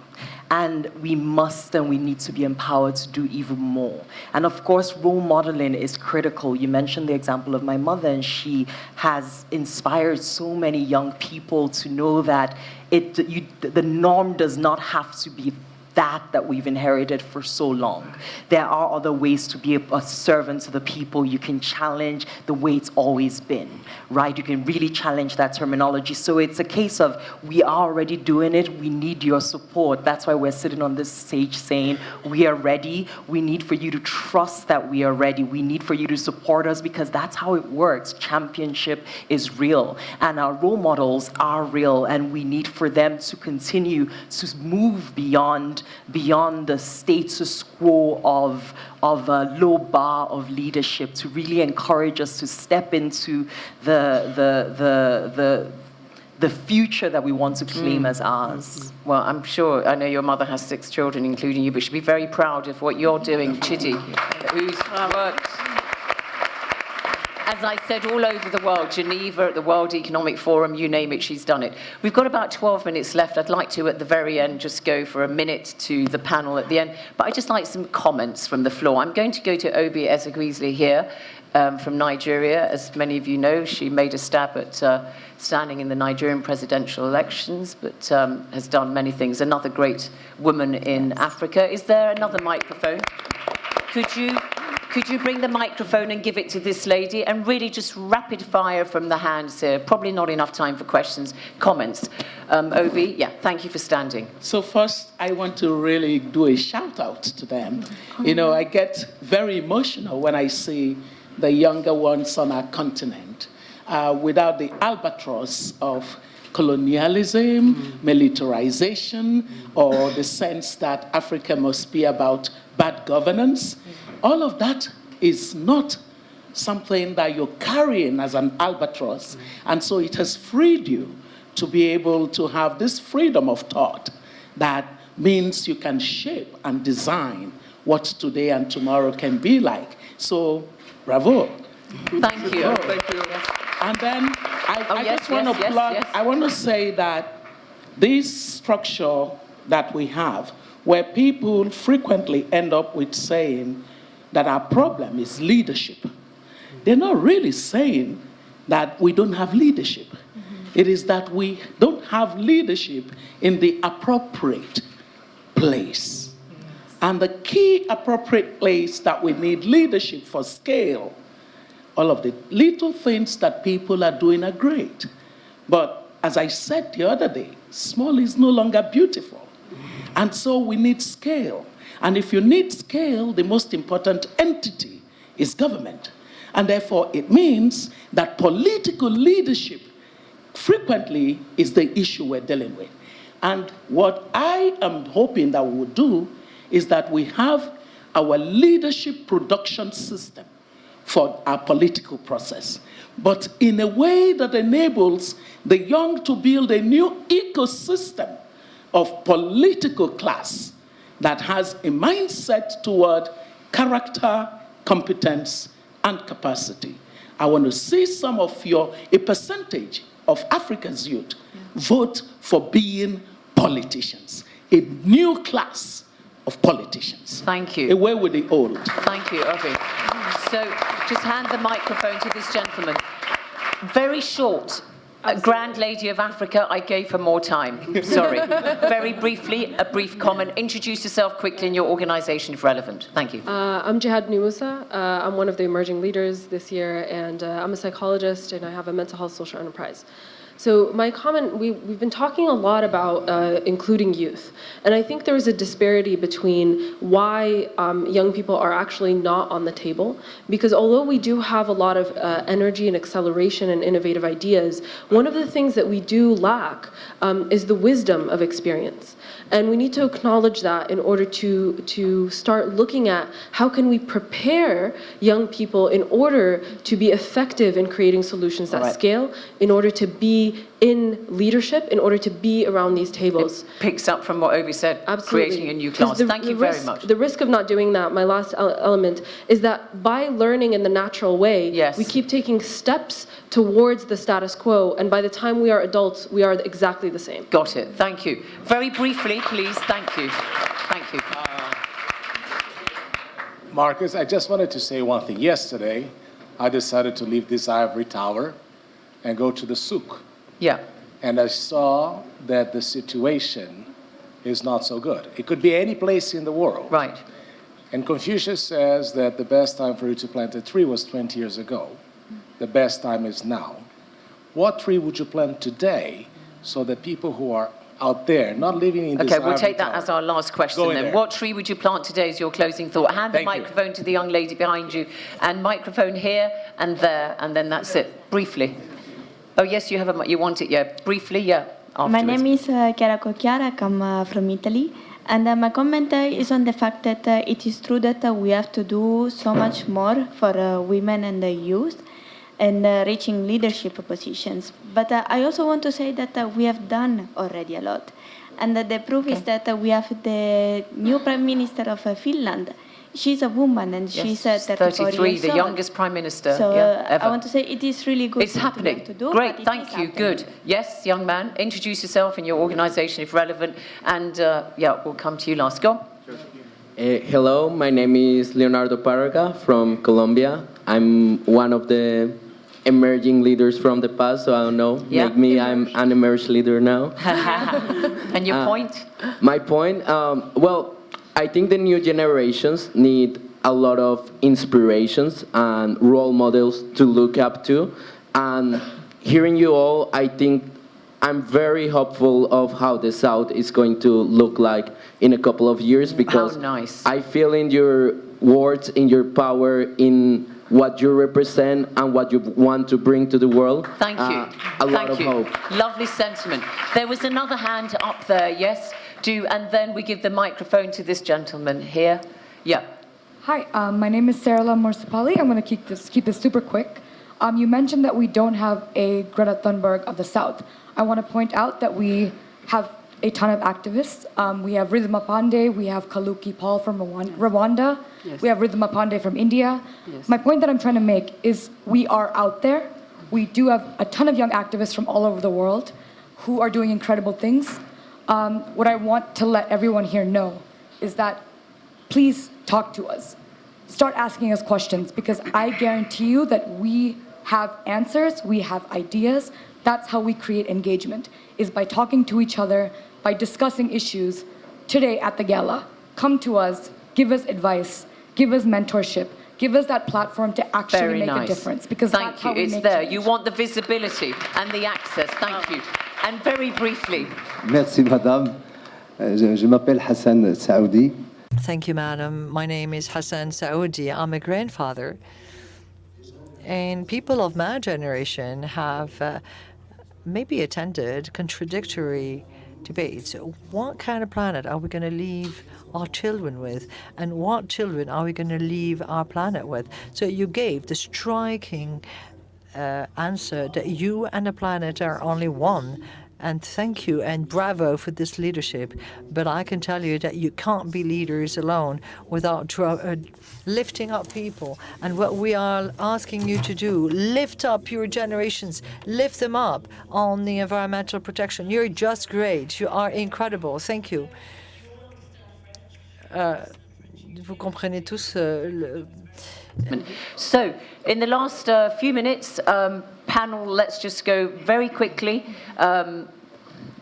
[SPEAKER 5] And we must and we need to be empowered to do even more. And of course, role modeling is critical. You mentioned the example of my mother, and she has inspired so many young people to know that the norm does not have to be that we've inherited for so long. There are other ways to be a servant to the people. You can challenge the way it's always been, right? You can really challenge that terminology. So it's a case of we are already doing it. We need your support. That's why we're sitting on this stage saying we are ready. We need for you to trust that we are ready. We need for you to support us, because that's how it works. Championship is real, and our role models are real, and we need for them to continue to move beyond the status quo of a low bar of leadership, to really encourage us to step into the future that we want to claim as ours.
[SPEAKER 2] Well, I'm sure, I know your mother has 6 children, including you, but she'll be very proud of what you're doing, Chidi, who's worked, as I said, all over the world, Geneva, at the World Economic Forum, you name it, she's done it. We've got about 12 minutes left. I'd like to, at the very end, just go for a minute to the panel at the end. But I'd just like some comments from the floor. I'm going to go to Obi Ezekwesili here from Nigeria. As many of you know, she made a stab at standing in the Nigerian presidential elections, but has done many things. Another great woman in Africa. Is there another microphone? Could you bring the microphone and give it to this lady, and really just rapid fire from the hands here? Probably not enough time for questions, comments. Obi, yeah, thank you for standing.
[SPEAKER 8] So first, I want to really do a shout out to them. I get very emotional when I see the younger ones on our continent without the albatross of colonialism, militarization, or the sense that Africa must be about bad governance. All of that is not something that you're carrying as an albatross. And so it has freed you to be able to have this freedom of thought that means you can shape and design what today and tomorrow can be like. So, bravo.
[SPEAKER 2] Thank you.
[SPEAKER 8] Thank you. And then I just want to plug, I want to say that this structure that we have, where people frequently end up with saying that our problem is leadership. They're not really saying that we don't have leadership. It is that we don't have leadership in the appropriate place. And the key appropriate place that we need leadership for scale, all of the little things that people are doing are great. But as I said the other day, small is no longer beautiful. And so we need scale. And if you need scale, the most important entity is government. And therefore, it means that political leadership frequently is the issue we're dealing with. And what I am hoping that we will do is that we have our leadership production system for our political process, but in a way that enables the young to build a new ecosystem of political class that has a mindset toward character, competence, and capacity. I want to see a percentage of Africa's youth vote for being politicians, a new class of politicians.
[SPEAKER 2] Thank you.
[SPEAKER 8] Away with the old.
[SPEAKER 2] Thank you, Obi. So just hand the microphone to this gentleman. Very short. Grand Lady of Africa, I gave her more time. Sorry. Very briefly, a brief comment. Introduce yourself quickly and your organization if relevant. Thank you.
[SPEAKER 9] I'm Jihad Nimusa. I'm one of the emerging leaders this year, and I'm a psychologist, and I have a mental health social enterprise. So my comment, we've been talking a lot about including youth. And I think there is a disparity between why young people are actually not on the table. Because although we do have a lot of energy and acceleration and innovative ideas, one of the things that we do lack is the wisdom of experience. And we need to acknowledge that in order to start looking at how can we prepare young people in order to be effective in creating solutions that scale, in order to be in leadership, in order to be around these tables.
[SPEAKER 2] It picks up from what Obi said,
[SPEAKER 9] Absolutely.
[SPEAKER 2] Creating a new class. Thank you very much.
[SPEAKER 9] The risk of not doing that, my last element, is that by learning in the natural way, we keep taking steps towards the status quo, and by the time we are adults, we are exactly the same.
[SPEAKER 2] Got it. Thank you. Very briefly, please. Thank you. Thank you.
[SPEAKER 10] Marcus, I just wanted to say one thing. Yesterday, I decided to leave this ivory tower and go to the souk.
[SPEAKER 2] Yeah.
[SPEAKER 10] And I saw that the situation is not so good. It could be any place in the world.
[SPEAKER 2] Right.
[SPEAKER 10] And Confucius says that the best time for you to plant a tree was 20 years ago. The best time is now. What tree would you plant today so that people who are out there, not living in this
[SPEAKER 2] Okay, we'll
[SPEAKER 10] ivory
[SPEAKER 2] take that
[SPEAKER 10] tower,
[SPEAKER 2] as our last question then.
[SPEAKER 10] there.
[SPEAKER 2] What tree would you plant today is your closing thought. Hand the
[SPEAKER 10] Thank you.
[SPEAKER 2] microphone to the young lady behind you, and microphone here and there, and then that's it. Briefly. Oh, yes, you have you want it, yeah. Briefly, yeah. Afterwards.
[SPEAKER 11] My name is Chiara Cocchiara, I come from Italy. And my comment is on the fact that it is true that we have to do so much more for women and the youth and reaching leadership positions. But I also want to say that we have done already a lot. And the proof is that we have the new Prime Minister of Finland. She's a woman and she's
[SPEAKER 2] 33, years the youngest Prime Minister
[SPEAKER 11] so,
[SPEAKER 2] ever.
[SPEAKER 11] I want to say it is really good.
[SPEAKER 2] It's happening.
[SPEAKER 11] To do,
[SPEAKER 2] Great, thank you, good. Yes, young man, introduce yourself and your organisation if relevant, and yeah, we'll come to you last. Go on.
[SPEAKER 12] Hello, my name is Leonardo Piraka from Colombia. I'm one of the emerging leaders from the past, so I don't know, I'm an emerged leader now.
[SPEAKER 2] And your point?
[SPEAKER 12] My point, well, I think the new generations need a lot of inspirations and role models to look up to. And hearing you all, I think I'm very hopeful of how the South is going to look like in a couple of years, because I feel in your words, in your power, in what you represent and what you want to bring to the world.
[SPEAKER 2] Thank you.
[SPEAKER 12] A lot of hope.
[SPEAKER 2] Lovely sentiment. There was another hand up there, yes? And then we give the microphone to this gentleman here. Yeah.
[SPEAKER 13] Hi, my name is Sarah Morsapali. I'm going to keep this super quick. You mentioned that we don't have a Greta Thunberg of the South. I want to point out that we have a ton of activists. We have Ridhima Pandey, we have Kaluki Paul from Rwanda, we have Ridhima Pandey from India. My point that I'm trying to make is we are out there. We do have a ton of young activists from all over the world who are doing incredible things. What I want to let everyone here know is that please talk to us. Start asking us questions, because I guarantee you that we have answers, we have ideas. That's how we create engagement, is by talking to each other, by discussing issues. Today at the gala, come to us, give us advice, give us mentorship, give us that platform to actually make a difference. Because
[SPEAKER 2] Thank you. It's there. You want the visibility and the access. Thank you. And very briefly.
[SPEAKER 14] Merci, madame. Je m'appelle Hassan Saoudi.
[SPEAKER 15] Thank you, madam. My name is Hassan Saoudi. I'm a grandfather. And people of my generation have maybe attended contradictory debates. What kind of planet are we going to leave our children with? And what children are we going to leave our planet with? So you gave the striking answer that you and the planet are only one. And thank you and bravo for this leadership. But I can tell you that you can't be leaders alone without lifting up people. And what we are asking you to do, lift up your generations, lift them up on the environmental protection. You're just great. You are incredible. Thank you. Vous comprenez tous
[SPEAKER 2] So, in the last few minutes, panel, let's just go very quickly.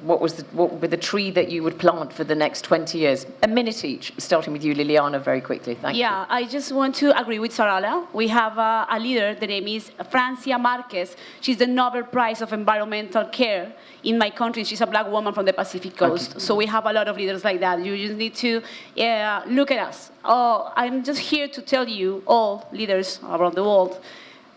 [SPEAKER 2] What would be the tree that you would plant for the next 20 years? A minute each, starting with you, Liliana, very quickly. Thank you.
[SPEAKER 3] Yeah, I just want to agree with Sarala. We have a leader, the name is Francia Marquez. She's the Nobel Prize of Environmental Care in my country. She's a black woman from the Pacific Coast. Okay. So we have a lot of leaders like that. You just need to look at us. Oh, I'm just here to tell you, all leaders around the world,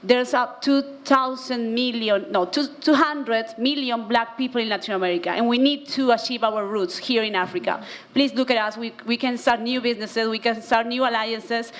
[SPEAKER 3] there's 200 million black people in Latin America, and we need to achieve our roots here in Africa. Please look at us. We can start new businesses. We can start new alliances.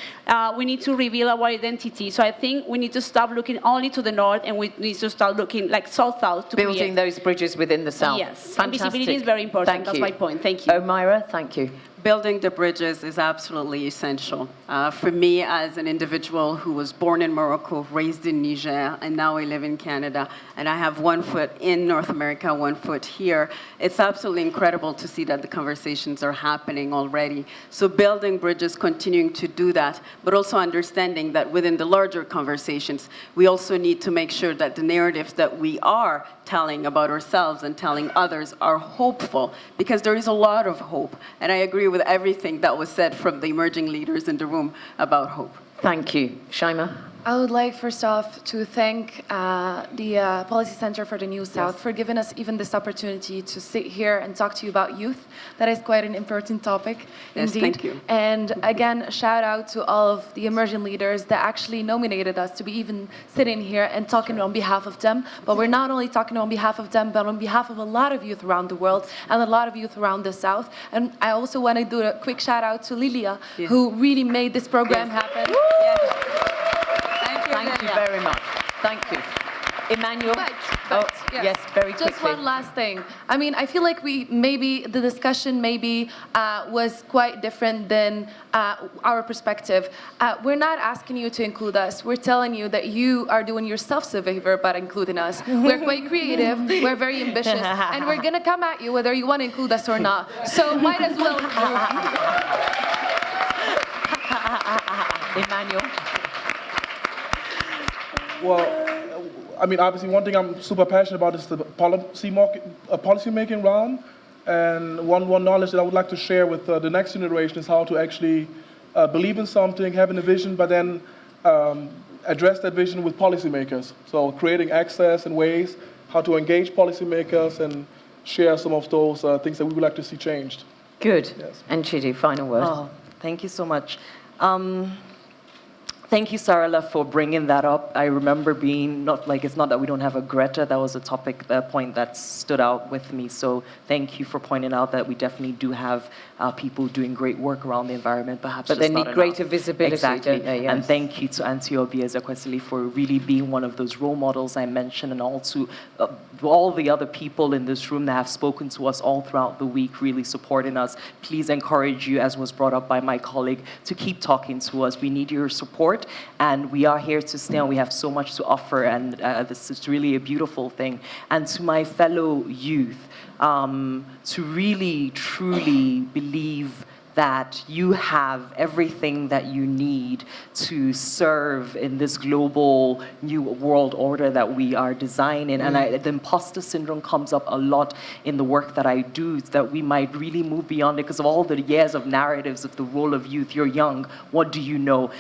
[SPEAKER 3] We need to reveal our identity. So I think we need to stop looking only to the north, and we need to start looking like south-south to
[SPEAKER 2] building those bridges within the south.
[SPEAKER 3] Yes,
[SPEAKER 2] fantastic.
[SPEAKER 3] And visibility is very important.
[SPEAKER 2] Thank
[SPEAKER 3] That's
[SPEAKER 2] you.
[SPEAKER 3] my point. Thank you.
[SPEAKER 2] Myra, thank you.
[SPEAKER 7] Building the bridges is absolutely essential. For me, as an individual who was born in Morocco, raised in Niger, and now I live in Canada, and I have one foot in North America, one foot here, it's absolutely incredible to see that the conversations are happening already. So building bridges, continuing to do that, but also understanding that within the larger conversations, we also need to make sure that the narratives that we are telling about ourselves and telling others are hopeful, because there is a lot of hope. And I agree with everything that was said from the emerging leaders in the room about hope.
[SPEAKER 2] Thank you. Shaima?
[SPEAKER 4] I would like, first off, to thank the Policy Center for the New South for giving us even this opportunity to sit here and talk to you about youth. That is quite an important topic,
[SPEAKER 7] yes,
[SPEAKER 4] indeed.
[SPEAKER 7] Thank you.
[SPEAKER 4] And again, shout out to all of the emerging leaders that actually nominated us to be even sitting here and talking on behalf of them. But we're not only talking on behalf of them, but on behalf of a lot of youth around the world and a lot of youth around the South. And I also want to do a quick shout out to Lilia, who really made this program happen.
[SPEAKER 2] Thank you very much. Thank you. Emmanuel? Yes, very quickly.
[SPEAKER 4] Just one last thing. I mean, I feel like the discussion was quite different than our perspective. We're not asking you to include us. We're telling you that you are doing yourself a favor by including us. We're quite creative, we're very ambitious, and we're gonna come at you whether you want to include us or not. So might as well.
[SPEAKER 2] Emmanuel?
[SPEAKER 6] Well, I mean, obviously, one thing I'm super passionate about is the policy-making realm. And one knowledge that I would like to share with the next generation is how to actually believe in something, having a vision, but then address that vision with policymakers. So creating access and ways how to engage policymakers and share some of those things that we would like to see changed.
[SPEAKER 2] Good.
[SPEAKER 6] Yes.
[SPEAKER 2] And Chidi, final word.
[SPEAKER 5] Oh, thank you so much. Thank you, Sarala, for bringing that up. I remember being, it's not that we don't have a Greta, that was a point that stood out with me. So thank you for pointing out that we definitely do have people doing great work around the environment, perhaps
[SPEAKER 2] but
[SPEAKER 5] just
[SPEAKER 2] they
[SPEAKER 5] not
[SPEAKER 2] need greater
[SPEAKER 5] enough.
[SPEAKER 2] visibility,
[SPEAKER 5] exactly.
[SPEAKER 2] don't they? Yes.
[SPEAKER 5] And thank you to Antioquia Ezekwesili for really being one of those role models I mentioned, and also all the other people in this room that have spoken to us all throughout the week, really supporting us. Please encourage you, as was brought up by my colleague, to keep talking to us. We need your support, and we are here to stay, and we have so much to offer, and this is really a beautiful thing. And to my fellow youth, to really, truly believe that you have everything that you need to serve in this global new world order that we are designing. And the imposter syndrome comes up a lot in the work that I do, that we might really move beyond it because of all the years of narratives of the role of youth. You're young, what do you know?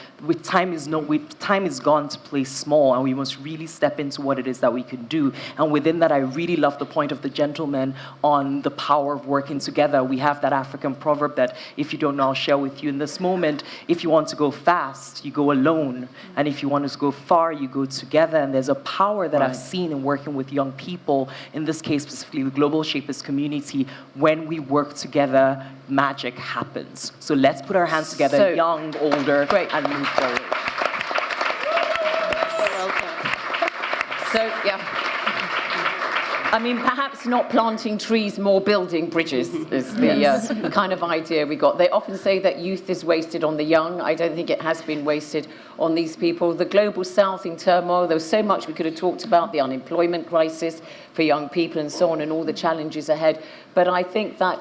[SPEAKER 5] Time is gone to play small, and we must really step into what it is that we can do. And within that, I really love the point of the gentleman on the power of working together. We have that African proverb that if you don't know, I'll share with you in this moment. If you want to go fast, you go alone. And if you want to go far, you go together. And there's a power that I've seen in working with young people, in this case specifically the Global Shapers community. When we work together, magic happens. So let's put our hands together, young, older, and move forward.
[SPEAKER 2] So, yeah. I mean, perhaps not planting trees, more building bridges is the kind of idea we got. They often say that youth is wasted on the young. I don't think it has been wasted on these people. The global south in turmoil, there was so much we could have talked about, the unemployment crisis for young people and so on, and all the challenges ahead. But I think that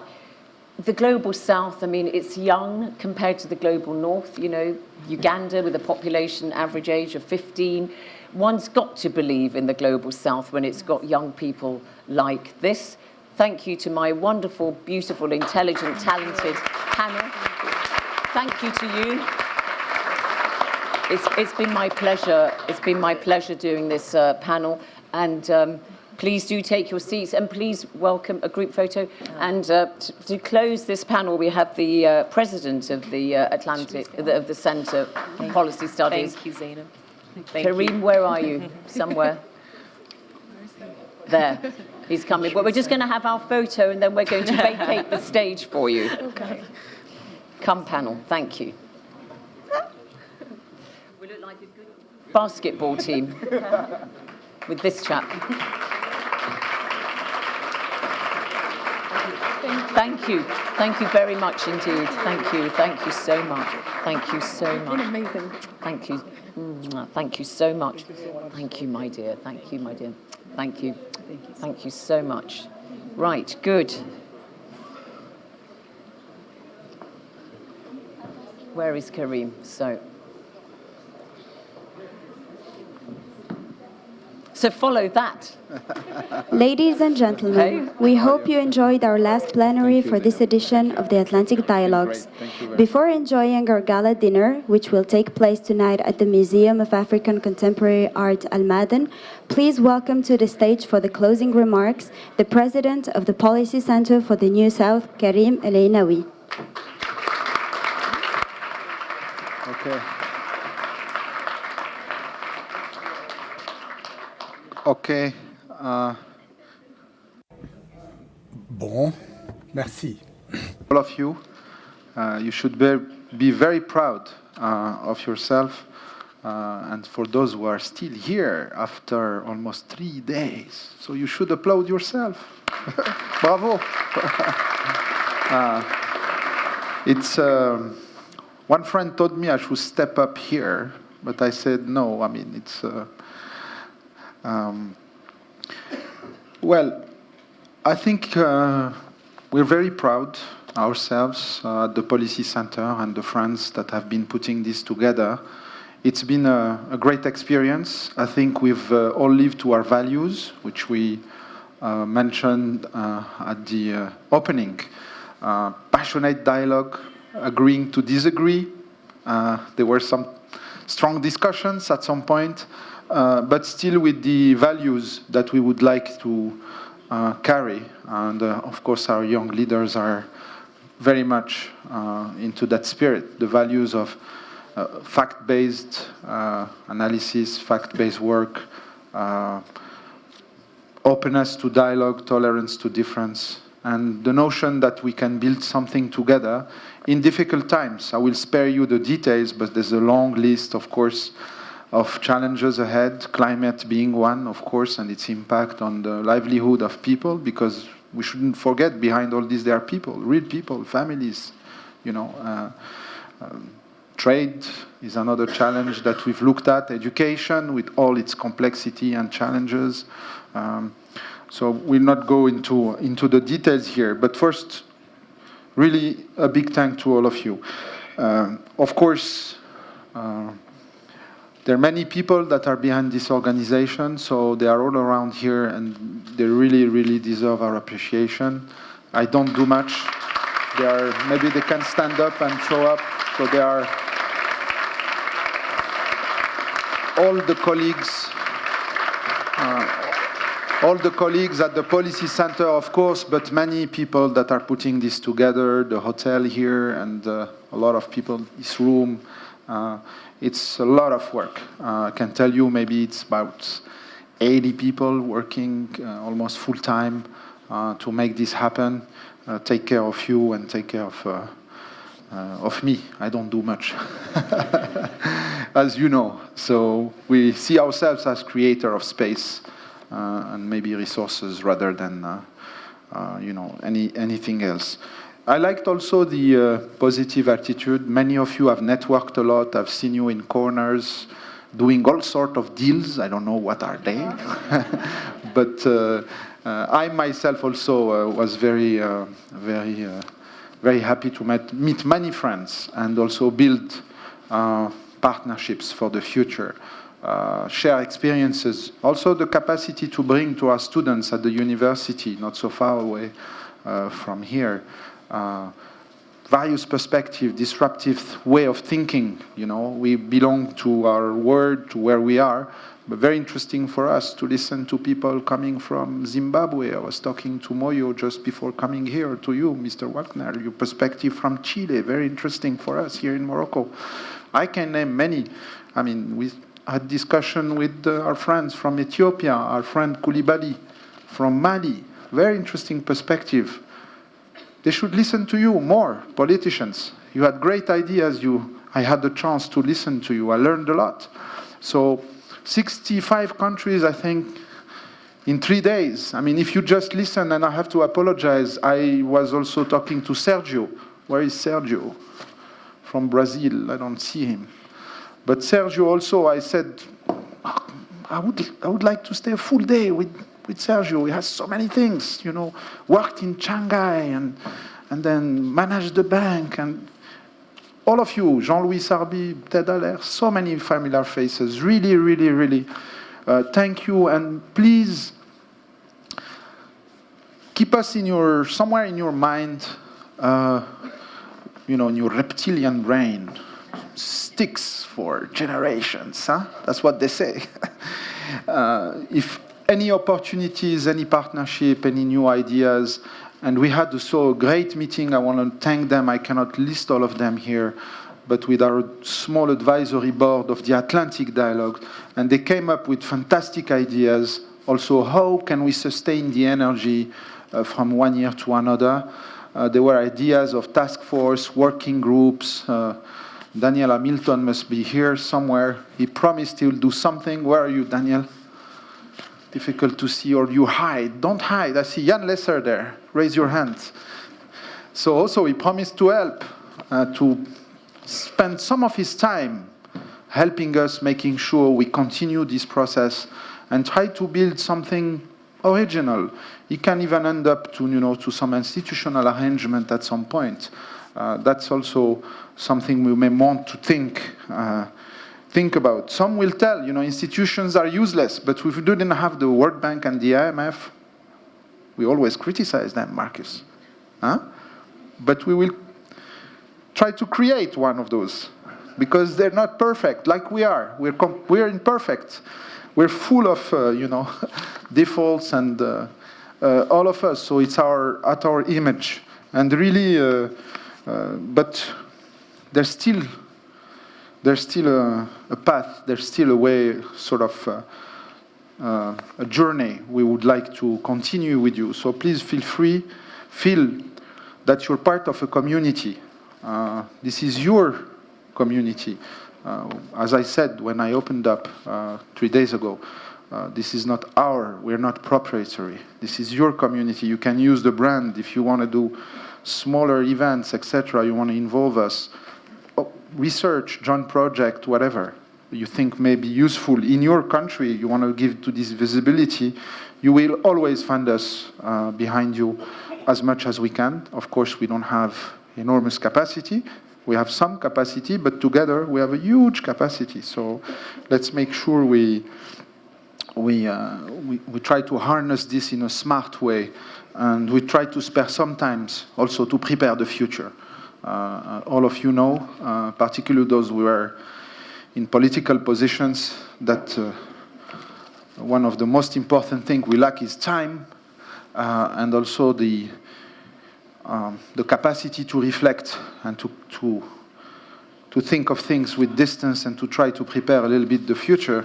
[SPEAKER 2] the global south, I mean, it's young compared to the global north. You know, Uganda with a population average age of 15. One's got to believe in the global south when it's got young people like this. Thank you to my wonderful, beautiful, intelligent, talented panel. Thank you to you. It's been my pleasure. It's been my pleasure doing this panel. And please do take your seats, and please welcome a group photo. And to close this panel, we have the president of the of the Centre for Policy Studies.
[SPEAKER 16] Thank you, Zeinab.
[SPEAKER 2] Karim, where are you? Somewhere. There. He's coming. Well, we're just going to have our photo, and then we're going to vacate the stage for you.
[SPEAKER 16] Okay.
[SPEAKER 2] Come, panel. Thank you. We look like a good basketball team with this chap. Thank you. Thank you very much indeed. Thank you. Thank you so much. Thank you so much.
[SPEAKER 16] Amazing.
[SPEAKER 2] Thank you. Thank you so much. Thank you, my dear. Thank you, my dear. Thank you. Thank you so much. Right, good. Where is Karim? So follow that.
[SPEAKER 1] Ladies and gentlemen, we hope you enjoyed our last plenary for this edition of the Atlantic Dialogues. Before enjoying our gala dinner, which will take place tonight at the Museum of African Contemporary Art Al Maden, please welcome to the stage for the closing remarks the President of the Policy Center for the New South, Karim El-Einaoui.
[SPEAKER 17] Okay. Okay.
[SPEAKER 18] Bon, merci.
[SPEAKER 17] All of you, you should be very proud of yourself. And for those who are still here after almost 3 days, so you should applaud yourself. Bravo. One friend told me I should step up here, but I said no. I mean, it's. Well, I think we're very proud ourselves at the Policy Center and the friends that have been putting this together. It's been a great experience. I think we've all lived to our values, which we mentioned at the opening. Passionate dialogue, agreeing to disagree. There were some strong discussions at some point. But still with the values that we would like to carry. And of course, our young leaders are very much into that spirit, the values of fact-based analysis, fact-based work, openness to dialogue, tolerance to difference, and the notion that we can build something together in difficult times. I will spare you the details, but there's a long list, of course, of challenges ahead, climate being one, of course, and its impact on the livelihood of people, because we shouldn't forget behind all this there are people, real people, families, you know. Trade is another challenge that we've looked at, education with all its complexity and challenges. So we'll not go into the details here, but first, really a big thank to all of you. Of course, there are many people that are behind this organization, so they are all around here, and they really, really deserve our appreciation. I don't do much. Maybe they can stand up and show up. So they are all the colleagues at the Policy Center, of course, but many people that are putting this together, the hotel here, and a lot of people in this room. It's a lot of work. I can tell you maybe it's about 80 people working almost full-time to make this happen, take care of you and take care of me. I don't do much, as you know. So we see ourselves as creator of space and maybe resources rather than anything else. I liked also the positive attitude. Many of you have networked a lot. I've seen you in corners doing all sorts of deals. I don't know what are they, but I myself also was very happy to meet many friends and also build partnerships for the future. Share experiences, also the capacity to bring to our students at the university, not so far away from here, various perspectives, disruptive way of thinking. We belong to our world, to where we are, but very interesting for us to listen to people coming from Zimbabwe. I was talking to Moyo just before coming here, to you, Mr. Wagner, your perspective from Chile, very interesting for us here in Morocco. I can name many. I mean, we had discussion with our friends from Ethiopia, our friend Koulibaly from Mali, very interesting perspective. They should listen to you more, politicians. You had great ideas. I had the chance to listen to you. I learned a lot. So 65 countries, I think, in 3 days. I mean, if you just listen, and I have to apologize, I was also talking to Sergio. Where is Sergio? From Brazil. I don't see him. But Sergio also, I said, I would like to stay a full day with Sergio. He has so many things, worked in Shanghai and then managed the bank. And all of you, Jean-Louis Sarbi, Ted Aller, so many familiar faces. Really, really, really thank you. And please keep us somewhere in your mind, in your reptilian brain. Sticks for generations, huh? That's what they say. If any opportunities, any partnership, any new ideas, and we had a great meeting. I want to thank them. I cannot list all of them here, but with our small advisory board of the Atlantic Dialogue, and they came up with fantastic ideas. Also, how can we sustain the energy from one year to another? There were ideas of task force, working groups. Daniel Hamilton must be here somewhere. He promised he will do something. Where are you, Daniel? Difficult to see, or you hide. Don't hide. I see Jan Lesser there. Raise your hand. So also he promised to help, to spend some of his time helping us, making sure we continue this process and try to build something original. It can even end up to some institutional arrangement at some point. That's also something we may want to think about. Some will tell, institutions are useless, but if we didn't have the World Bank and the IMF, we always criticize them, Marcus. Huh? But we will try to create one of those, because they're not perfect, like we are. We're imperfect. We're full of, defaults and all of us. So it's at our image, and really, but there's still a path. There's still a way, sort of a journey we would like to continue with you. So please feel that you're part of a community. This is your community. As I said when I opened up 3 days ago, this is not we're not proprietary. This is your community. You can use the brand if you want to do smaller events, etc. You want to involve us. Research, joint project, whatever you think may be useful in your country, you want to give to this visibility, you will always find us behind you as much as we can. Of course, we don't have enormous capacity. We have some capacity, but together we have a huge capacity. So let's make sure we try to harness this in a smart way, and we try to spare some time also to prepare the future. All of you know, particularly those who are in political positions, that one of the most important things we lack is time, and also the capacity to reflect and to think of things with distance and to try to prepare a little bit the future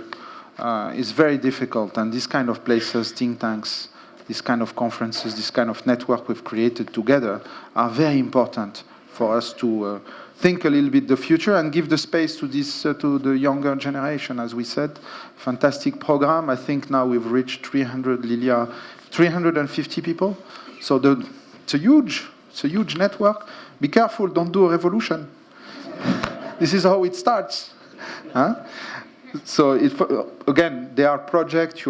[SPEAKER 17] is very difficult. And this kind of places, think tanks, this kind of conferences, this kind of network we've created together are very important for us to think a little bit the future and give the space to this to the younger generation. As we said, fantastic program. I think now we've reached 350 people. So it's a huge network. Be careful, don't do a revolution. This is how it starts. Huh? So again, they are projects.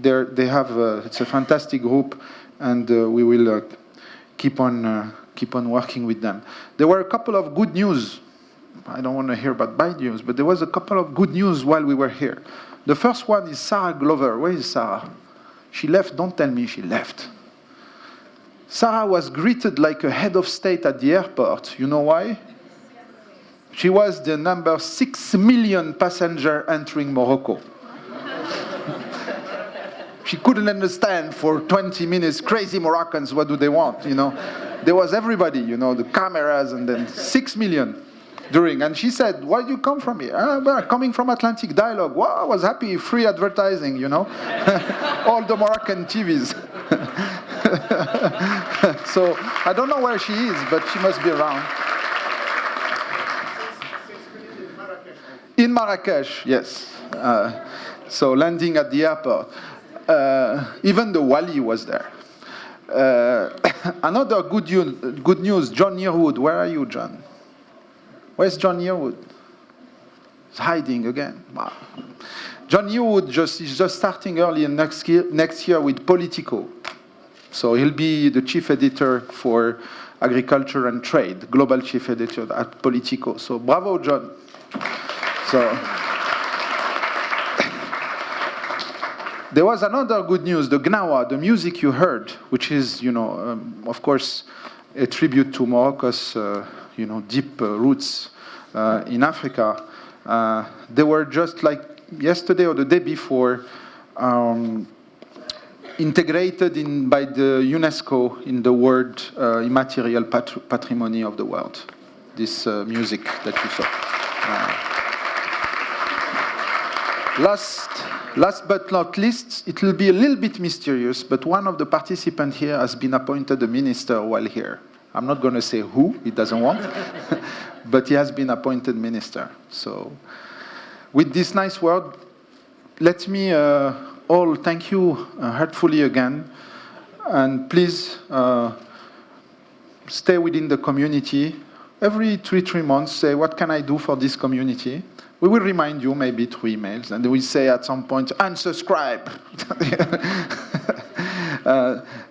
[SPEAKER 17] They have it's a fantastic group, and we will keep on working with them. There were a couple of good news. I don't want to hear about bad news, but there was a couple of good news while we were here. The first one is Sarah Glover. Where is Sarah? She left. Don't tell me she left. Sarah was greeted like a head of state at the airport. You know why? She was the number 6 million passenger entering Morocco. She couldn't understand for 20 minutes, crazy Moroccans, what do they want, you know? There was everybody, you know, the cameras, and then 6 million during. And she said, where do you come from here? We're coming from Atlantic Dialogue. Wow, I was happy, free advertising, you know? All the Moroccan TVs. So I don't know where she is, but she must be around. In Marrakesh, yes. So landing at the airport. Even the Wali was there. Another good news, John Yearwood. Where are you, John? Where's John Yearwood? He's hiding again. Wow. John Yearwood is just starting early next year with Politico. So he'll be the chief editor for agriculture and trade, global chief editor at Politico. So bravo, John. So there was another good news, the Gnawa, the music you heard, which is, you know, of course, a tribute to Morocco's, you know, deep roots in Africa. They were just like yesterday or the day before integrated by the UNESCO in the World Immaterial Patrimony of the World, this music that you saw. Last but not least, it will be a little bit mysterious, but one of the participants here has been appointed a minister while here. I'm not going to say who, he doesn't want, but he has been appointed minister. So with this nice word, let me all thank you heartfully again, and please stay within the community. Every 3 months, say, what can I do for this community? We will remind you maybe through emails, and we say at some point, unsubscribe.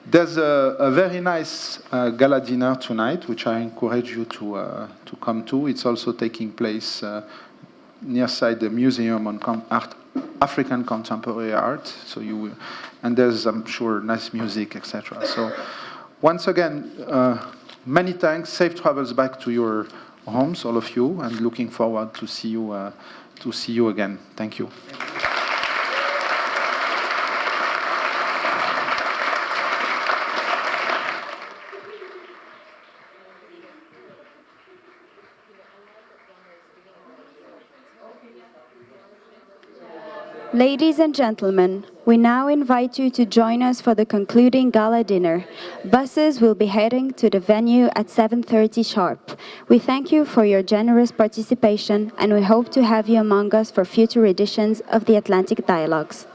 [SPEAKER 17] There's a very nice gala dinner tonight, which I encourage you to come to. It's also taking place near side the Museum on African Contemporary Art. So and there's, I'm sure, nice music, etc. So once again, many thanks. Safe travels back to your homes, all of you, and looking forward to see you again. Thank you.
[SPEAKER 1] Ladies and gentlemen, we now invite you to join us for the concluding gala dinner. Buses will be heading to the venue at 7:30 sharp. We thank you for your generous participation, and we hope to have you among us for future editions of the Atlantic Dialogues.